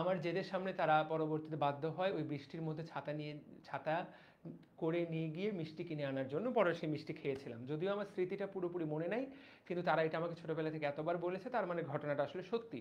S1: আমার জেদের সামনে তারা পরবর্তীতে বাধ্য হয় ওই বৃষ্টির মধ্যে ছাতা করে নিয়ে গিয়ে মিষ্টি কিনে আনার জন্য। পরে সেই মিষ্টি খেয়েছিলাম, যদিও আমার স্মৃতিটা পুরোপুরি মনে নাই, কিন্তু তারা এটা আমাকে ছোটোবেলা থেকে এতবার বলেছে, তার মানে ঘটনাটা আসলে সত্যি।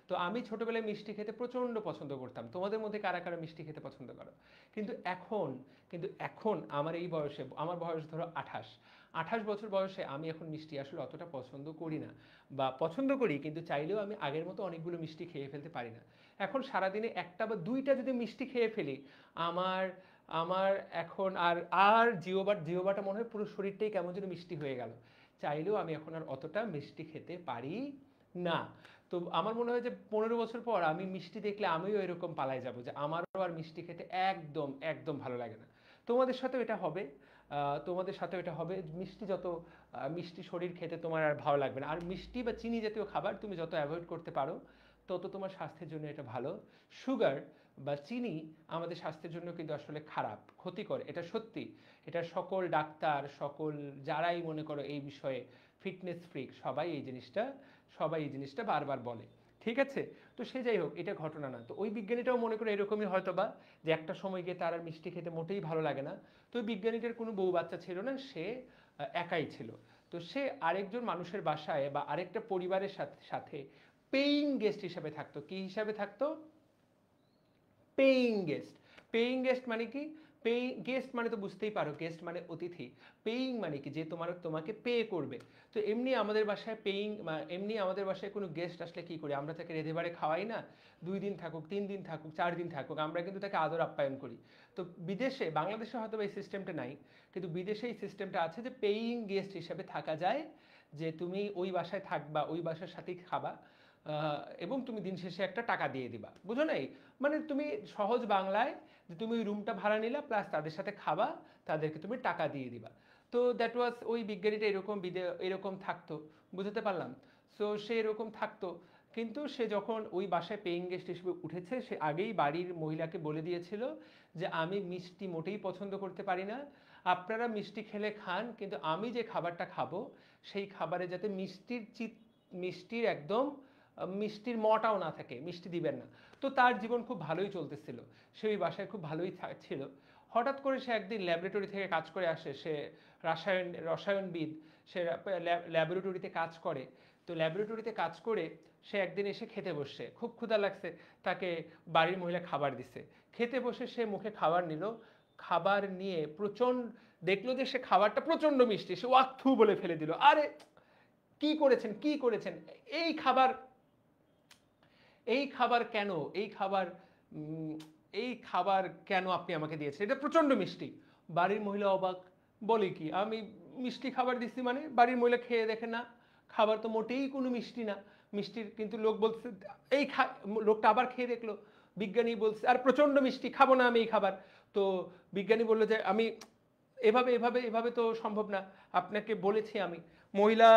S1: তো আমি ছোটোবেলায় মিষ্টি খেতে প্রচণ্ড পছন্দ করতাম। তোমাদের মধ্যে কারা কারা মিষ্টি খেতে পছন্দ করো? কিন্তু এখন আমার এই বয়সে, আমার বয়স ধরো 28 বছর বয়সে, আমি এখন মিষ্টি আসলে অতটা পছন্দ করি না, বা পছন্দ করি কিন্তু চাইলেও আমি আগের মতো অনেকগুলো মিষ্টি খেয়ে ফেলতে পারি না। এখন সারাদিনে একটা বা দুইটা যদি মিষ্টি খেয়ে ফেলি, আমার আমার এখন আর আর জিওবাটা মনে হয় পুরো শরীরটাই কেমন যেন মিষ্টি হয়ে গেল। চাইলেও আমি এখন আর অতটা মিষ্টি খেতে পারি না। তো আমার মনে হয় যে 15 বছর পর আমি মিষ্টি দেখলে আমিও এরকম পালায় যাব, যে আমারও আর মিষ্টি খেতে একদম একদম ভালো লাগে না। তোমাদের সাথেও এটা হবে, তোমাদের সাথেও এটা হবে। মিষ্টি শরীর খেতে তোমার আর ভালো লাগবে না। আর মিষ্টি বা চিনি জাতীয় খাবার তুমি যত অ্যাভয়েড করতে পারো, তত তোমার স্বাস্থ্যের জন্য এটা ভালো। সুগার বা চিনি আমাদের স্বাস্থ্যের জন্য কিন্তু আসলে খারাপ, ক্ষতিকর, এটা সত্যি। এটা সকল ডাক্তার, সকল যারাই মনে করো এই বিষয়ে ফিটনেস ফ্রিক, সবাই এই জিনিসটা বারবার বলে। ঠিক আছে? তো সে যাই হোক, এটা ঘটনা না। তো ওই বিজ্ঞানীটাও মনে করে এরকমই হয়তো বা, যে একটা সময় গিয়ে তার আর মিষ্টি খেতে মোটেই ভালো লাগে না। তো ওই বিজ্ঞানীটার কোনো বউ বাচ্চা ছিল না, সে একাই ছিল। তো সে আরেকজন মানুষের বাসায় বা আরেকটা পরিবারের সাথে পেইং গেস্ট হিসাবে থাকতো। কি হিসাবে থাকতো? Paying guest. পেইং গেস্ট মানে কি? গেস্ট মানে তো বুঝতেই পারো, গেস্ট মানে অতিথি। পেইং মানে কি? যে তোমাকে পে করবে। তো এমনি আমাদের বাসায় কোনো গেস্ট আসলে কি করি আমরা? তাকে রেঁধে বাড়ে খাওয়াই না? 2 দিন থাকুক, 3 দিন থাকুক, 4 দিন থাকুক, আমরা কিন্তু তাকে আদর আপ্যায়ন করি। তো বিদেশে, বাংলাদেশে হয়তো এই সিস্টেমটা নাই, কিন্তু বিদেশে এই সিস্টেমটা আছে যে পেইং গেস্ট হিসাবে থাকা যায়, যে তুমি ওই বাসায় থাকবা, ওই বাসার সাথেই খাবা, এবং তুমি দিন শেষে একটা টাকা দিয়ে দিবা। বুঝো নাই? মানে তুমি সহজ বাংলায়, যে তুমি ওই রুমটা ভাড়া নিলা, প্লাস তাদের সাথে খাবা, তাদেরকে তুমি টাকা দিয়ে দিবা। তো দ্যাট ওয়াজ, ওই বিজ্ঞানীটা এরকম থাকতো। বুঝতে পারলাম? সো সে এরকম থাকতো, কিন্তু সে যখন ওই বাসায় পেইং গেস্ট হিসেবে উঠেছে, সে আগেই বাড়ির মহিলাকে বলে দিয়েছিল যে আমি মিষ্টি মোটেই পছন্দ করতে পারি না, আপনারা মিষ্টি খেলে খান, কিন্তু আমি যে খাবারটা খাবো সেই খাবারে যাতে মিষ্টির একদম মিষ্টির মটাও না থাকে, মিষ্টি দিবেন না। তো তার জীবন খুব ভালোই চলতেছিল, সে ওই বাসায় খুব ভালোই ছিল। হঠাৎ করে সে একদিন ল্যাবরেটরি থেকে কাজ করে আসে, সে রসায়নবিদ, সে ল্যাবরেটরিতে কাজ করে। তো ল্যাবরেটরিতে কাজ করে সে একদিন এসে খেতে বসছে, খুব ক্ষুধা লাগছে, তাকে বাড়ির মহিলা খাবার দিছে। খেতে বসে সে মুখে খাবার নিল, খাবার নিয়ে দেখলো যে সে খাবারটা প্রচণ্ড মিষ্টি, সে ওয়াক্থু বলে ফেলে দিল। আরে কি করেছেন? এই খাবার এই খাবার কেন এই খাবার এই খাবার কেন আপনি আমাকে দিয়েছেন? এটা প্রচণ্ড মিষ্টি। বাড়ির মহিলা অবাক, বলে কি আমি মিষ্টি খাবার দিচ্ছি মানে? বাড়ির মহিলা খেয়ে দেখে, না, খাবার তো মোটেই কোনো মিষ্টি না। মিষ্টির কিন্তু লোক বলছে, লোকটা আবার খেয়ে দেখলো, বিজ্ঞানী বলছে আর প্রচণ্ড মিষ্টি, খাবো না আমি এই খাবার। তো বিজ্ঞানী বললো যে আমি এভাবে এভাবে এভাবে তো সম্ভব না, আপনাকে বলেছি আমি। মহিলা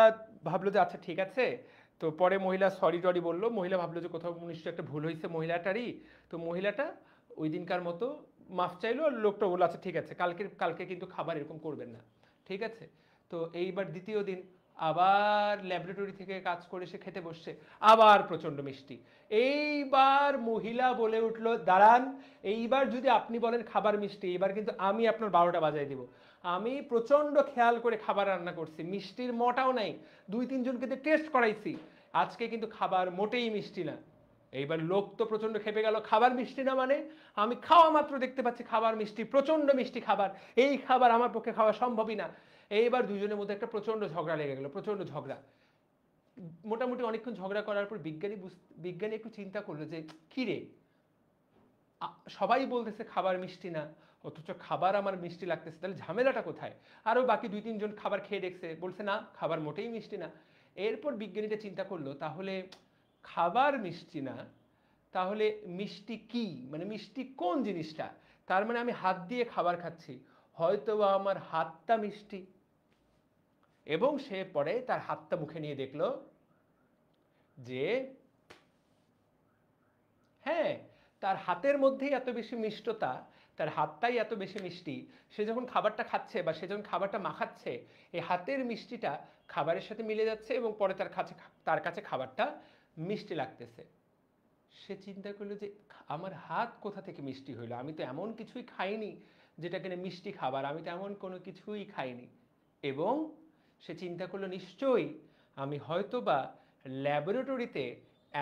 S1: ভাবলো যে আচ্ছা ঠিক আছে। তো পরে মহিলা সরি টরি বললো, মহিলা ভাবলো যে কোথাও নিশ্চয়ই একটা ভুল হয়েছে মহিলাটারই। তো মহিলাটা ওই দিনকার মতো মাফ চাইলো, আর লোকটা বললো আচ্ছা ঠিক আছে, কালকে কালকে কিন্তু খাবার এরকম করবেন না, ঠিক আছে। তো এইবার দ্বিতীয় দিন আবার ল্যাবরেটরি থেকে কাজ করে সে খেতে বসছে, আবার প্রচণ্ড মিষ্টি। এইবার মহিলা বলে উঠলো দাঁড়ান, এইবার যদি আপনি বলেন খাবার মিষ্টি, এবার কিন্তু আমি আপনার 12টা বাজায় দিব। আমি প্রচণ্ড খেয়াল করে খাবার রান্না করছি, মিষ্টির মোটাও নাই, 2-3 জনকে টেস্ট করাইছি, আজকে কিন্তু খাবার মোটেই মিষ্টি না। এইবার লোক তো প্রচণ্ড খেপে গেল, খাবার মিষ্টি না মানে? আমি খাওয়া মাত্র দেখতে পাচ্ছি খাবার মিষ্টি, প্রচণ্ড মিষ্টি খাবার, এই খাবার আমার পক্ষে খাওয়া সম্ভবই না। এইবার দুজনের মধ্যে একটা প্রচণ্ড ঝগড়া লেগে গেল, প্রচণ্ড ঝগড়া। মোটামুটি অনেকক্ষণ ঝগড়া করার পর বিজ্ঞানী একটু চিন্তা করলো যে কি রে, সবাই বলতেছে খাবার মিষ্টি না, অথচ খাবার আমার মিষ্টি লাগতেছে, তাহলে ঝামেলাটা কোথায়? আরও বাকি 2-3 জন খাবার খেয়ে দেখছে, বলছে না খাবার মোটেই মিষ্টি না। এরপর বিজ্ঞানীটা চিন্তা করলো তাহলে খাবার মিষ্টি না, তাহলে মিষ্টি কি, মানে মিষ্টি কোন জিনিসটা? তার মানে আমি হাত দিয়ে খাবার খাচ্ছি, হয়তো আমার হাতটা মিষ্টি। এবং সে পরে তার হাতটা মুখে নিয়ে দেখলো যে হ্যাঁ, তার হাতের মধ্যেই এত বেশি মিষ্টতা, তার হাতটাই এত বেশি মিষ্টি। সে যখন খাবারটা খাচ্ছে বা সে যখন খাবারটা মাখাচ্ছে, এই হাতের মিষ্টিটা খাবারের সাথে মিলে যাচ্ছে এবং পরে তার কাছে খাবারটা মিষ্টি লাগতেছে। সে চিন্তা করলো যে আমার হাত কোথা থেকে মিষ্টি হইলো, আমি তো এমন কিছুই খাইনি যেটা কিনা মিষ্টি খাবার, আমি তো এমন কোনো কিছুই খাইনি। এবং সে চিন্তা করলো নিশ্চয়ই আমি হয়তোবা ল্যাবরেটরিতে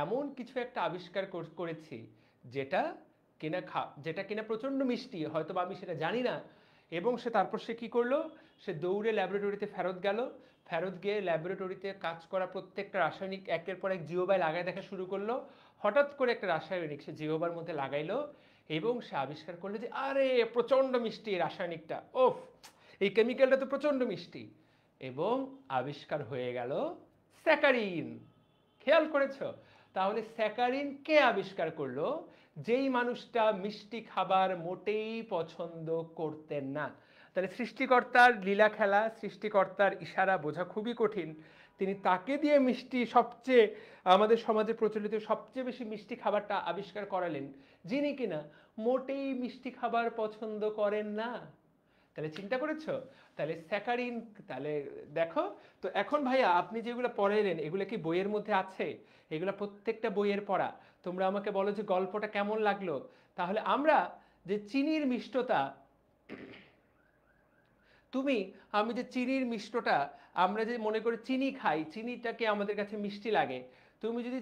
S1: এমন কিছু একটা আবিষ্কার করেছি যেটা কিনা প্রচণ্ড মিষ্টি, হয়তোবা আমি সেটা জানি না। এবং তারপর সে কি করলো, সে দৌড়ে ল্যাবরেটরিতে ফেরত গিয়ে ল্যাবরেটরিতে কাজ করা প্রত্যেকটা রাসায়নিক একের পর এক জিওবায় লাগাই দেখা শুরু করলো। হঠাৎ করে একটা রাসায়নিক সে জিওবার মধ্যে লাগাইলো এবং সে আবিষ্কার করলো যে আরে প্রচণ্ড মিষ্টি এই রাসায়নিকটা, ওফ এই কেমিক্যালটা তো প্রচণ্ড মিষ্টি। এবং আবিষ্কার হয়ে গেল স্যাকারিন। খেয়াল করেছ? তাহলে স্যাকারিন কে আবিষ্কার করলো? যেই মানুষটা মিষ্টি খাবার মোটেই পছন্দ করতেন না। তাহলে সৃষ্টিকর্তার লীলা খেলা, সৃষ্টিকর্তার ইশারা বোঝা খুবই কঠিন। তিনি তাকে দিয়ে মিষ্টি সবচেয়ে আমাদের সমাজে প্রচলিত সবচেয়ে বেশি মিষ্টি খাবারটা আবিষ্কার করালেন, যিনি কিনা মোটেই মিষ্টি খাবার পছন্দ করেন না। তাহলে চিন্তা করেছো? তাহলে স্যাকারিন, তাহলে দেখো তো এখন ভাইয়া আপনি যেগুলো পড়াইলেন এগুলো কি বইয়ের মধ্যে আছে? এগুলো প্রত্যেকটা বইয়ের পড়া। তোমরা আমাকে বলো যে গল্পটা কেমন লাগলো। তাহলে আমরা যে চিনির মিষ্টতা, আমি যে চিনির মিষ্টটা, আমরা যে মনে করি চিনি খাই, চিনিটাকে আমাদের কাছে মিষ্টি লাগে। তুমি যদি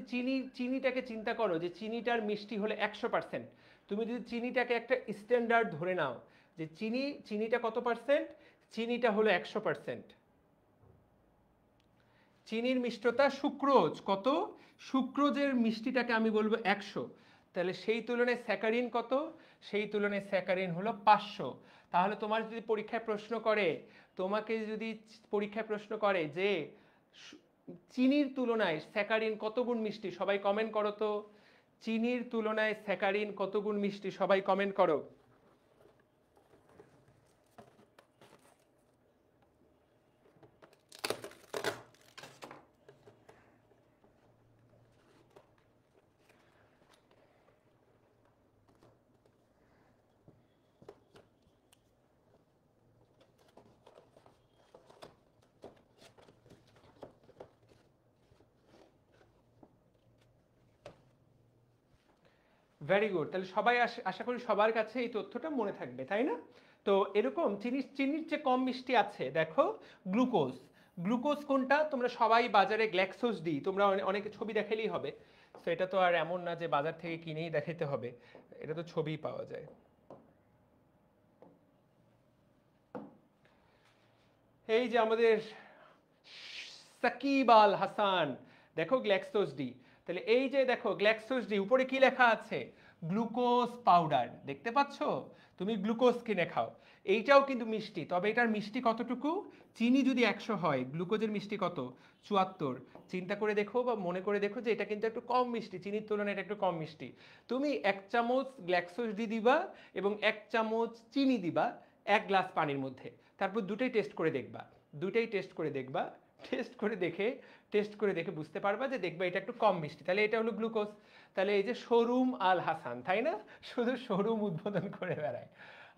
S1: চিনিটাকে চিন্তা করো যে চিনিটার মিষ্টি হলে 100%, তুমি যদি চিনিটাকে একটা স্ট্যান্ডার্ড ধরে নাও যে চিনিটা কত পার্সেন্ট, চিনিটা হলো 100%। চিনির মিষ্টতা সুক্রোজ কত, সুক্রোজের মিষ্টিটাকে আমি বলবো 100। তাহলে সেই তুলনায় স্যাকারিন কত, সেই তুলনায় স্যাকারিন হলো 500। তাহলে তোমাকে যদি পরীক্ষায় প্রশ্ন করে যে চিনির তুলনায় স্যাকারিন কত গুণ মিষ্টি, সবাই কমেন্ট করো তো। চিনির তুলনায় স্যাকারিন কত গুণ মিষ্টি, সবাই কমেন্ট করো। Very good. তাহলে সবাই আশা করি সবার কাছে এই তথ্যটা মনে থাকবে, তাই না? তো এরকম চিনির যে কম মিষ্টি আছে, দেখো গ্লুকোজ। গ্লুকোজ কোনটা? তোমরা সবাই বাজারে গ্ল্যাক্সোজ ডি, তোমরা অনেকে ছবি দেখালেই হবে। তো এটা তো আর এমন না যে বাজার থেকে কিনেই দেখাতে হবে, এটা তো ছবি পাওয়া যায়। এই যে আমাদের সাকিব আল হাসান, দেখো গ্ল্যাক্সোজ ডি। তাহলে এই যে দেখো গ্ল্যাক্সোজ ডি, উপরে কি লেখা আছে? Glucose powder. দেখতে পাচ্ছ? তুমি গ্লুকোজ কিনে খাও, এইটাও কিন্তু মিষ্টি, তবে এটার মিষ্টি কতটুকু? চিনি যদি 100 হয়, গ্লুকোজের মিষ্টি কত? 74। চিন্তা করে দেখো বা মনে করে দেখো যে এটা কিন্তু একটু কম মিষ্টি, চিনির তুলনায় এটা একটু কম মিষ্টি। তুমি 1 চামচ গ্ল্যাক্সোসডি দিবা এবং 1 চামচ চিনি দিবা 1 গ্লাস পানির মধ্যে, তারপর দুটোই টেস্ট করে দেখবা, দুটোই টেস্ট করে দেখবা, টেস্ট করে দেখে বুঝতে পারবা যে দেখবা এটা একটু কম মিষ্টি, তাহলে এটা হলো গ্লুকোজ। তাহলে এই যে শোরুম আল হাসান, তাই না, শুধু শোরুম উদ্বোধন করে বেড়ায়।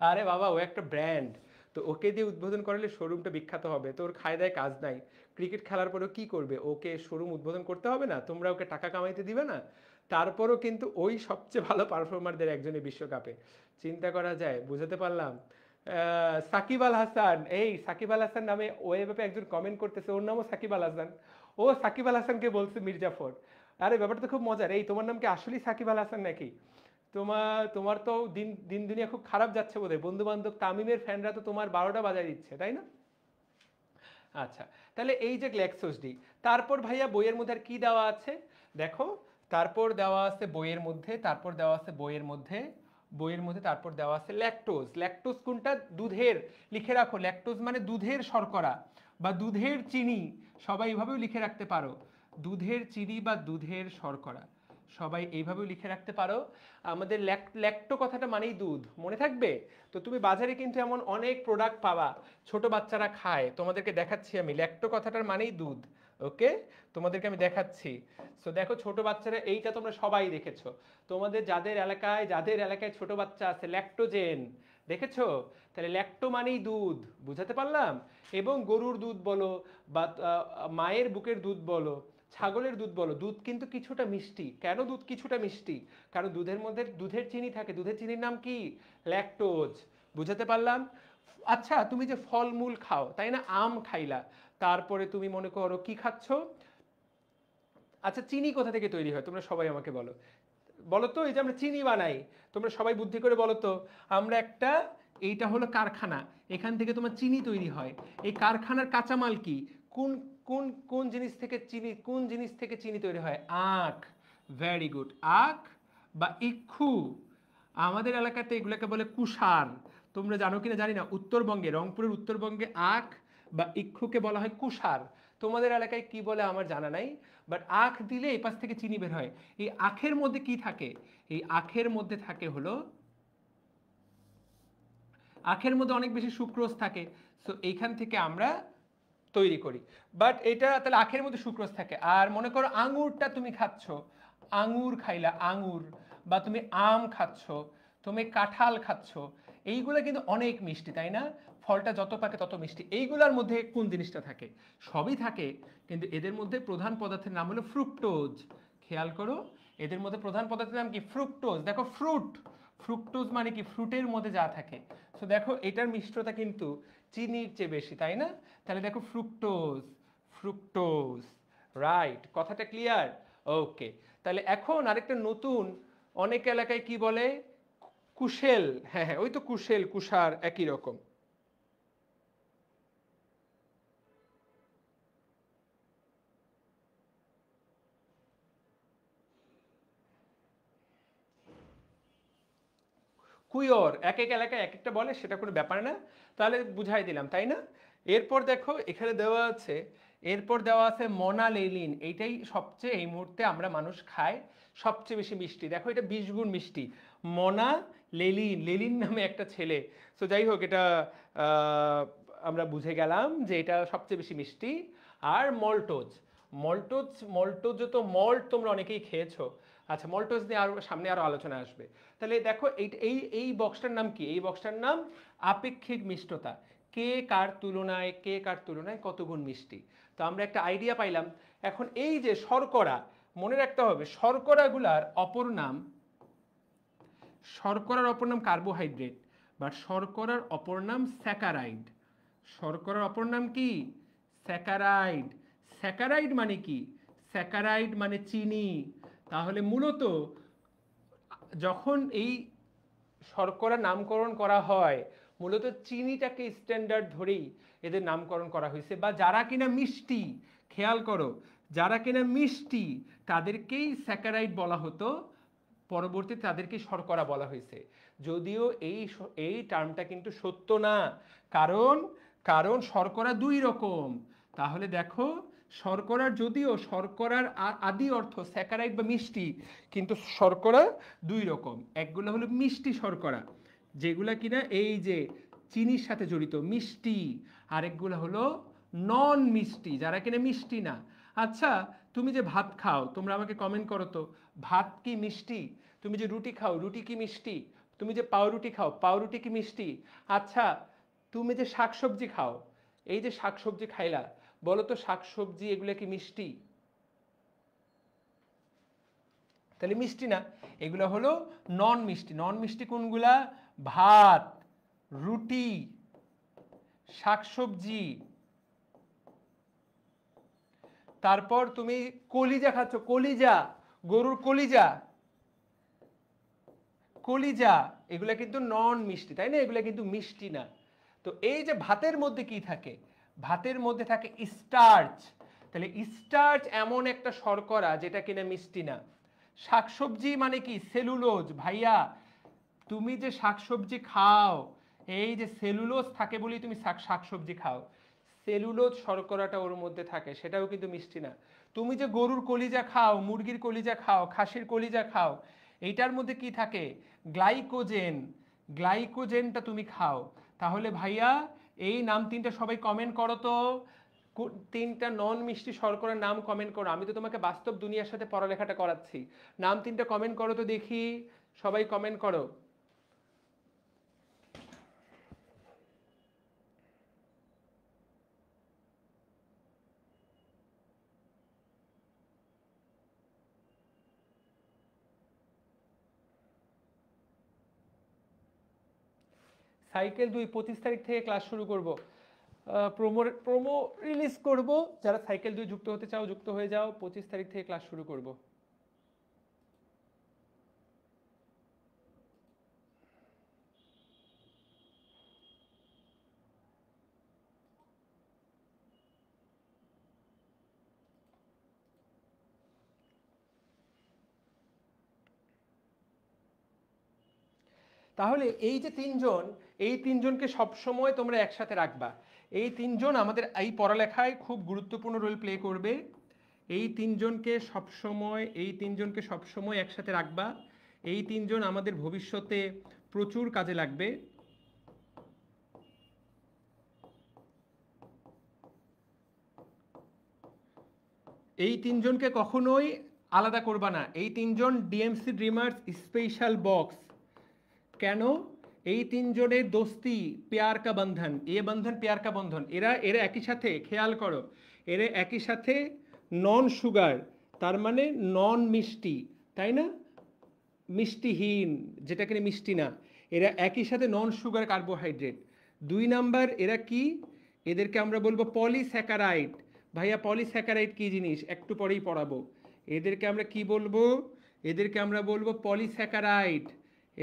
S1: আরে বাবা, ও একটা ব্র্যান্ড, তো ওকে দিয়ে উদ্বোধন করালে শোরুমটা বিখ্যাত হবে, তো ওর খায় দায় কাজ নাই, ক্রিকেট খেলার পরেও কি করবে, ওকে শোরুম উদ্বোধন করতে হবে না? তোমরা ওকে টাকা কামাইতে দিবে না? তারপরও কিন্তু ওই সবচেয়ে ভালো পারফর্মারদের একজনের বিশ্বকাপে, চিন্তা করা যায়, বুঝাতে পারলাম? সাকিব আল হাসান, এই সাকিব আল হাসান নামে ওয়েবে একজন কমেন্ট করতেছে, ওর নামও সাকিব আল হাসান, ও সাকিব আল হাসানকে বলছে মির্জাফর। আরে ব্যাপারটা তো খুব মজার, এই তোমার নাম কি আসলেই সাকিব আল হাসান নাকি? তোমার তো দিন দিন দুনিয়া খুব খারাপ যাচ্ছে বোধহয়, বন্ধু বান্ধব তামিমের ফ্যানরা তো তোমার 12টা বাজায় দিচ্ছে, তাই না? আচ্ছা, তাহলে এই যে গ্ল্যাক্সোসডি, তারপর ভাইয়া বইয়ের মধ্যে আর কি দেওয়া আছে দেখো, তারপর দেওয়া আছে বইয়ের মধ্যে, তারপর দেওয়া আছে বইয়ের মধ্যে তারপর দেওয়া আছে ল্যাকটোজ। ল্যাকটোজ কোনটা? দুধের, লিখে রাখো, ল্যাকটোজ মানে দুধের শর্করা বা দুধের চিনি, সবাই এইভাবেও লিখে রাখতে পারো, দুধের চিনি বা দুধের শর্করা, সবাই এইভাবেও লিখে রাখতে পারো। আমাদের ল্যাক্টো কথাটা মানেই দুধ, মনে থাকবে? তো তুমি বাজারে কিন্তু এমন অনেক প্রোডাক্ট পাবা ছোট বাচ্চারা খায়, তোমাদেরকে দেখাচ্ছি আমি, ল্যাক্টো কথাটার মানেই দুধ। ওকে, তোমাদেরকে আমি দেখাচ্ছি। সো দেখো, ছোট বাচ্চারা, এইটা তোমরা সবাই দেখেছো, তোমাদের যাদের এলাকায় ছোট বাচ্চা আছে, ল্যাক্টোজেন দেখেছো? তাহলে ল্যাক্টো মানেই দুধ, বুঝাতে পারলাম? এবং গরুর দুধ বলো বা মায়ের বুকের দুধ বলো, ছাগলের দুধ বলো, দুধ কিন্তু কিছুটা মিষ্টি। কেন দুধ কিছুটা মিষ্টি? কারণ দুধের মধ্যে দুধের চিনি থাকে, দুধের চিনির নাম কি? ল্যাকটোজ, বুঝাতে পারলাম? আচ্ছা, তুমি যে ফলমূল খাও, তাই না, আম খাইলা, তারপরে তুমি মনে করো কি খাচ্ছ? আচ্ছা, চিনি কোথা থেকে তৈরি হয় তোমরা সবাই আমাকে বলো, বলো তো, এই যে আমরা চিনি বানাই, তোমরা সবাই বুদ্ধি করে বলো তো, আমরা একটা, এইটা হলো কারখানা, এখান থেকে তোমার চিনি তৈরি হয়, এই কারখানার কাঁচামাল কি? কোন কোন কোন জিনিস থেকে চিনি তৈরি হয়? আখ, ভেরি গুড, আখ বা ইক্ষু, আমাদের এলাকাতে এগুলোকে বলে কুষার। তোমরা জানো কিনা জানি না, উত্তরবঙ্গে, রংপুরের উত্তরবঙ্গে আখ বা ইক্ষুকে বলা হয় কুষার। তোমাদের এলাকায় কি বলে আমার জানা নাই, বাট আখ দিলে এই পাশ থেকে চিনি বের হয়। এই আখের মধ্যে কি থাকে? এই আখের মধ্যে থাকে হলো, আখের মধ্যে অনেক বেশি সুক্রোজ থাকে, সো এইখান থেকে আমরা তৈরি করি। বাট এটা তাহলে আখের মধ্যে সুক্রোজ থাকে। আর মনে করো আঙুরটা তুমি খাচ্ছ, আঙুর খাইলা, আঙুর, বা তুমি আম খাচ্ছ, তুমি কাঁঠাল খাচ্ছ, এইগুলো কিন্তু অনেক মিষ্টি, তাই না? ফলটা যত পাকে তত মিষ্টি। এইগুলোর মধ্যে কোন জিনিসটা থাকে? সবই থাকে, কিন্তু এদের মধ্যে প্রধান পদার্থের নাম হলো ফ্রুক্টোজ। খেয়াল করো, এদের মধ্যে প্রধান পদার্থের নাম কি? ফ্রুক্টোজ। দেখো, ফ্রুক্টোজ মানে কি? ফ্রুটের মধ্যে যা থাকে। সো দেখো, এটার মিষ্টতা কিন্তু চিনির চেয়ে বেশি, তাই না? তাহলে দেখো, ফ্রুক্টোজ, রাইট, কথাটা ক্লিয়ার? ওকে, তাহলে এখন আরেকটা নতুন, অনেক এলাকায় কি বলে? কুশেল। হ্যাঁ হ্যাঁ, ওই তো কুশেল, কুষার, একই রকম। কুইওর, এক এক এলাকায় এক একটা বলে, সেটা কোনো ব্যাপার না, তাহলে বুঝাই দিলাম, তাই না? এরপর দেখো এখানে দেওয়া আছে, এরপর দেওয়া আছে মোনালেলিন, এইটাই সবচেয়ে এই মুহূর্তে আমরা মানুষ খাই সবচেয়ে বেশি মিষ্টি। দেখো, এটা 20 গুণ মিষ্টি, মোনালেলিন, লেলিন নামে একটা ছেলে। সো যাই হোক, এটা আমরা বুঝে গেলাম যে এটা সবচেয়ে বেশি মিষ্টি। আর মল্টোজ, মল্টোজ তো মল্ট তোমরা অনেকেই খেয়েছো। আচ্ছা, মল্টোজ নিয়ে আরো সামনে আরো আলোচনা আসবে। তাহলে দেখো, এই এই এই বক্সটার নাম কি? এই বক্সটার নাম আপেক্ষিক মিষ্টতা। কে কার তুলনায় কত গুণ মিষ্টি। তো আমরা একটা আইডিয়া পাইলাম। এখন এই যে শর্করা, মনে রাখতে হবে, শর্করার অপর নাম কার্বোহাইড্রেট, বাট শর্করার অপর নাম স্যাকারাইড। শর্করার অপর নাম কি? স্যাকারাইড। স্যাকারাইড মানে কি? স্যাকারাইড মানে চিনি। তাহলে মূলত যখন এই শর্করা নামকরণ করা হয়, মূলত চিনিটাকে স্ট্যান্ডার্ড ধরেই এদের নামকরণ করা হয়েছে। বা যারা কিনা মিষ্টি, খেয়াল করো, যারা কিনা মিষ্টি তাদেরকেই স্যাকারাইড বলা হতো, পরবর্তীতে তাদেরকে শর্করা বলা হয়েছে। যদিও এই টার্মটা কিন্তু সত্য না, কারণ কারণ শর্করা দুই রকম। তাহলে দেখো, যদিও শর্করার আদি অর্থ স্যাকারাইড বা মিষ্টি, কিন্তু শর্করা দুই রকম। একগুলো হলো মিষ্টি শর্করা, যেগুলা কিনা এই যে চিনির সাথে জড়িত মিষ্টি, আরেকগুলো হলো নন মিষ্টি, যারা কিনা মিষ্টি না। আচ্ছা, তুমি যে ভাত খাও, তোমরা আমাকে কমেন্ট করো তো, ভাত কি মিষ্টি? তুমি যে রুটি খাও, রুটি কি মিষ্টি? তুমি যে পাউরুটি খাও, পাউরুটি কি মিষ্টি? আচ্ছা, তুমি যে শাকসবজি খাও, এই যে শাকসবজি খাইলা, বলো তো শাকসবজি এগুলো কি মিষ্টি? তাহলে মিষ্টি না, এগুলো হলো নন মিষ্টি। নন মিষ্টি কোনগুলা? ভাত, রুটি, শাকসবজি। তারপর তুমি কলিজা খাচ্ছ, কলিজা, গরুর কলিজা, কলিজা, এগুলা কিন্তু নন মিষ্টি, তাই না? এগুলা কিন্তু মিষ্টি না। তো এই যে ভাতের মধ্যে কি থাকে? ভাতের মধ্যে থাকে স্টার্চ। তাহলে স্টার্চ এমন একটা শর্করা যেটা কিনা মিষ্টি না। শাকসবজি মানে কি? সেলুলোজ। ভাইয়া, তুমি যে শাকসবজি খাও, এই যে সেলুলোজ থাকে বলেই তুমি শাকসবজি খাও, সেলুলোজ শর্করাটা ওর মধ্যে থাকে, সেটাও কিন্তু মিষ্টি না। তুমি যে গরুর কলিজা খাও, মুরগির কলিজা খাও, খাসির কলিজা খাও, এইটার মধ্যে কি থাকে? গ্লাইকোজেন। গ্লাইকোজেনটা তুমি খাও। তাহলে ভাইয়া, এই নাম তিনটা সবাই কমেন্ট করো তো, তিনটা নন মিষ্টি শর্করার নাম কমেন্ট করো। আমি তো তোমাকে বাস্তব দুনিয়ার সাথে পড়ালেখাটা করাচ্ছি। নাম তিনটা কমেন্ট করো তো দেখি, সবাই কমেন্ট করো। সাইকেল 2 25 তারিখ থেকে ক্লাস শুরু করব। প্রোমো রিলিজ করব, যারা সাইকেল 2 যুক্ত হতে চাও যুক্ত হয়ে যাও। 25 তারিখ থেকে ক্লাস শুরু করব। তাহলে এই যে তিনজন, এই তিনজনকে সবসময় তোমরা একসাথে রাখবা। এই তিনজন আমাদের এই পড়ালেখায় খুব গুরুত্বপূর্ণ রোল প্লে করবে। এই তিনজনকে সবসময় একসাথে রাখবা। এই তিনজন আমাদের ভবিষ্যতে প্রচুর কাজে লাগবে। এই তিনজনকে কখনোই আলাদা করবা না। এই তিনজন ডিএমসি ড্রিমার্স স্পেশাল বক্স। কেন? এই তিনজনের দোস্তি প্যার কা বন্ধন, এ বন্ধন প্যার কা বন্ধন। এরা একই সাথে, খেয়াল করো, এরা একই সাথে নন সুগার, তার মানে নন মিষ্টি, তাই না? মিষ্টিহীন, যেটা কিনা মিষ্টি না, এরা একই সাথে নন সুগার কার্বোহাইড্রেট। 2 নাম্বার, এরা কি? এদেরকে আমরা বলবো পলিস্যাকারাইড। ভাইয়া, পলিস্যাকারাইড কি জিনিস একটু পরেই পড়াবো। এদেরকে আমরা কি বলবো? এদেরকে আমরা বলবো পলিস্যাকারাইড।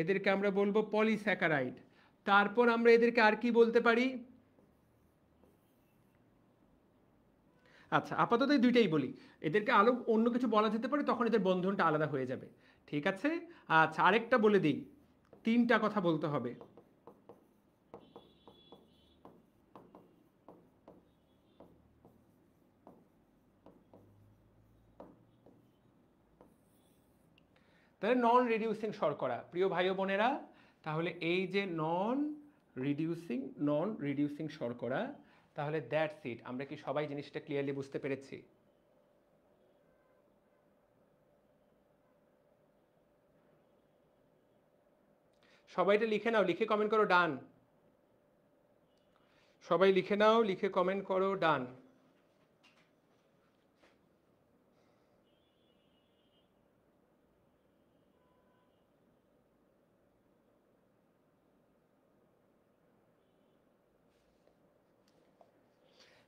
S1: এদেরকে আমরা বলবো পলিস্যাকারাইড। তারপর আমরা এদেরকে আর কি বলতে পারি? আচ্ছা, আপাতত এই দুইটাই বলি। এদেরকে আরো অন্য কিছু বলা যেতে পারে, তখন এদের বন্ধনটা আলাদা হয়ে যাবে। ঠিক আছে? আচ্ছা, আরেকটা বলে দিই, 3টা কথা বলতে হবে। তাহলে নন রিডিউসিং শর্করা, প্রিয় ভাই বোনেরা, তাহলে এই যে নন রিডিউসিং শর্করা, তাহলে দ্যাটস ইট। আমরা কি সবাই জিনিসটা ক্লিয়ারলি বুঝতে পেরেছি? সবাই এটা লিখে নাও, লিখে কমেন্ট করো ডান। সবাই লিখে নাও, লিখে কমেন্ট করো ডান।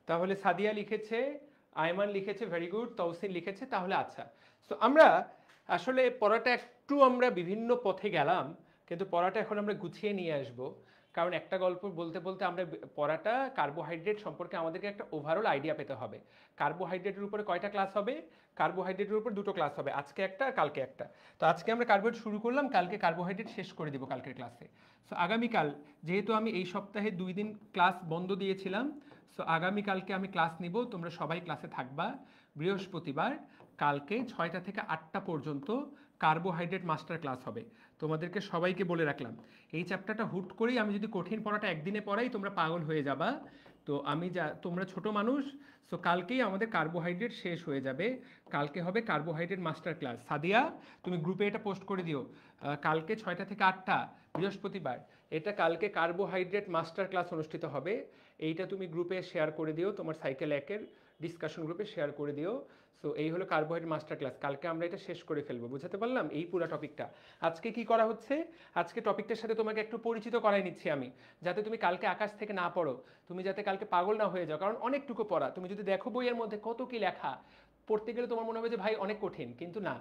S1: তাহলে সাদিয়া লিখেছে, আয়মান লিখেছে, ভেরি গুড, তৌসিন লিখেছে। তাহলে আচ্ছা, তো আমরা আসলে পড়াটা একটু আমরা বিভিন্ন পথে গেলাম, কিন্তু পড়াটা এখন আমরা গুছিয়ে নিয়ে আসব। কারণ একটা গল্প বলতে বলতে আমরা পড়াটা কার্বোহাইড্রেট সম্পর্কে আমাদেরকে একটা ওভারঅল আইডিয়া পেতে হবে। কার্বোহাইড্রেটের উপরে কয়টা ক্লাস হবে? কার্বোহাইড্রেটের উপর 2টো ক্লাস হবে, আজকে একটা আর কালকে একটা। তো আজকে আমরা কার্বোহাইড্রেট শুরু করলাম, কালকে কার্বোহাইড্রেট শেষ করে দেবো কালকের ক্লাসে। সো আগামীকাল, যেহেতু আমি এই সপ্তাহে 2 দিন ক্লাস বন্ধ দিয়েছিলাম, সো আগামীকালকে আমি ক্লাস নিব, তোমরা সবাই ক্লাসে থাকবা। বৃহস্পতিবার কালকে 6টা থেকে 8টা পর্যন্ত কার্বোহাইড্রেট মাস্টার ক্লাস হবে। তোমাদেরকে সবাইকে বলে রাখলাম, এই চ্যাপ্টারটা হুট করেই আমি যদি কঠিন পড়াটা একদিনে পড়াই তোমরা পাগল হয়ে যাবা। তো আমি তোমরা ছোট মানুষ, সো কালকেই আমাদের কার্বোহাইড্রেট শেষ হয়ে যাবে। কালকে হবে কার্বোহাইড্রেট মাস্টার ক্লাস। সাদিয়া, তুমি গ্রুপে এটা পোস্ট করে দিও, কালকে 6টা থেকে 8টা বৃহস্পতিবার এটা কালকে কার্বোহাইড্রেট মাস্টার ক্লাস অনুষ্ঠিত হবে। এইটা তুমি গ্রুপে শেয়ার করে দিও, তোমার সাইকেল একের ডিসকাশন গ্রুপে শেয়ার করে দিও। সো এই হলো কার্বোহাইড্রেট মাস্টার ক্লাস, কালকে আমরা এটা শেষ করে ফেলবো। বুঝাতে পারলাম এই পুরো টপিকটা? আজকে কি করা হচ্ছে, আজকে টপিকটার সাথে তোমাকে একটু পরিচিত করাই নিচ্ছি আমি, যাতে তুমি কালকে আকাশ থেকে না পড়ো, তুমি যাতে কালকে পাগল না হয়ে যাও। কারণ অনেকটুকু পড়া, তুমি যদি দেখো বইয়ের মধ্যে কত কি লেখা, পড়তে গেলে তোমার মনে হবে যে ভাই অনেক কঠিন, কিন্তু না,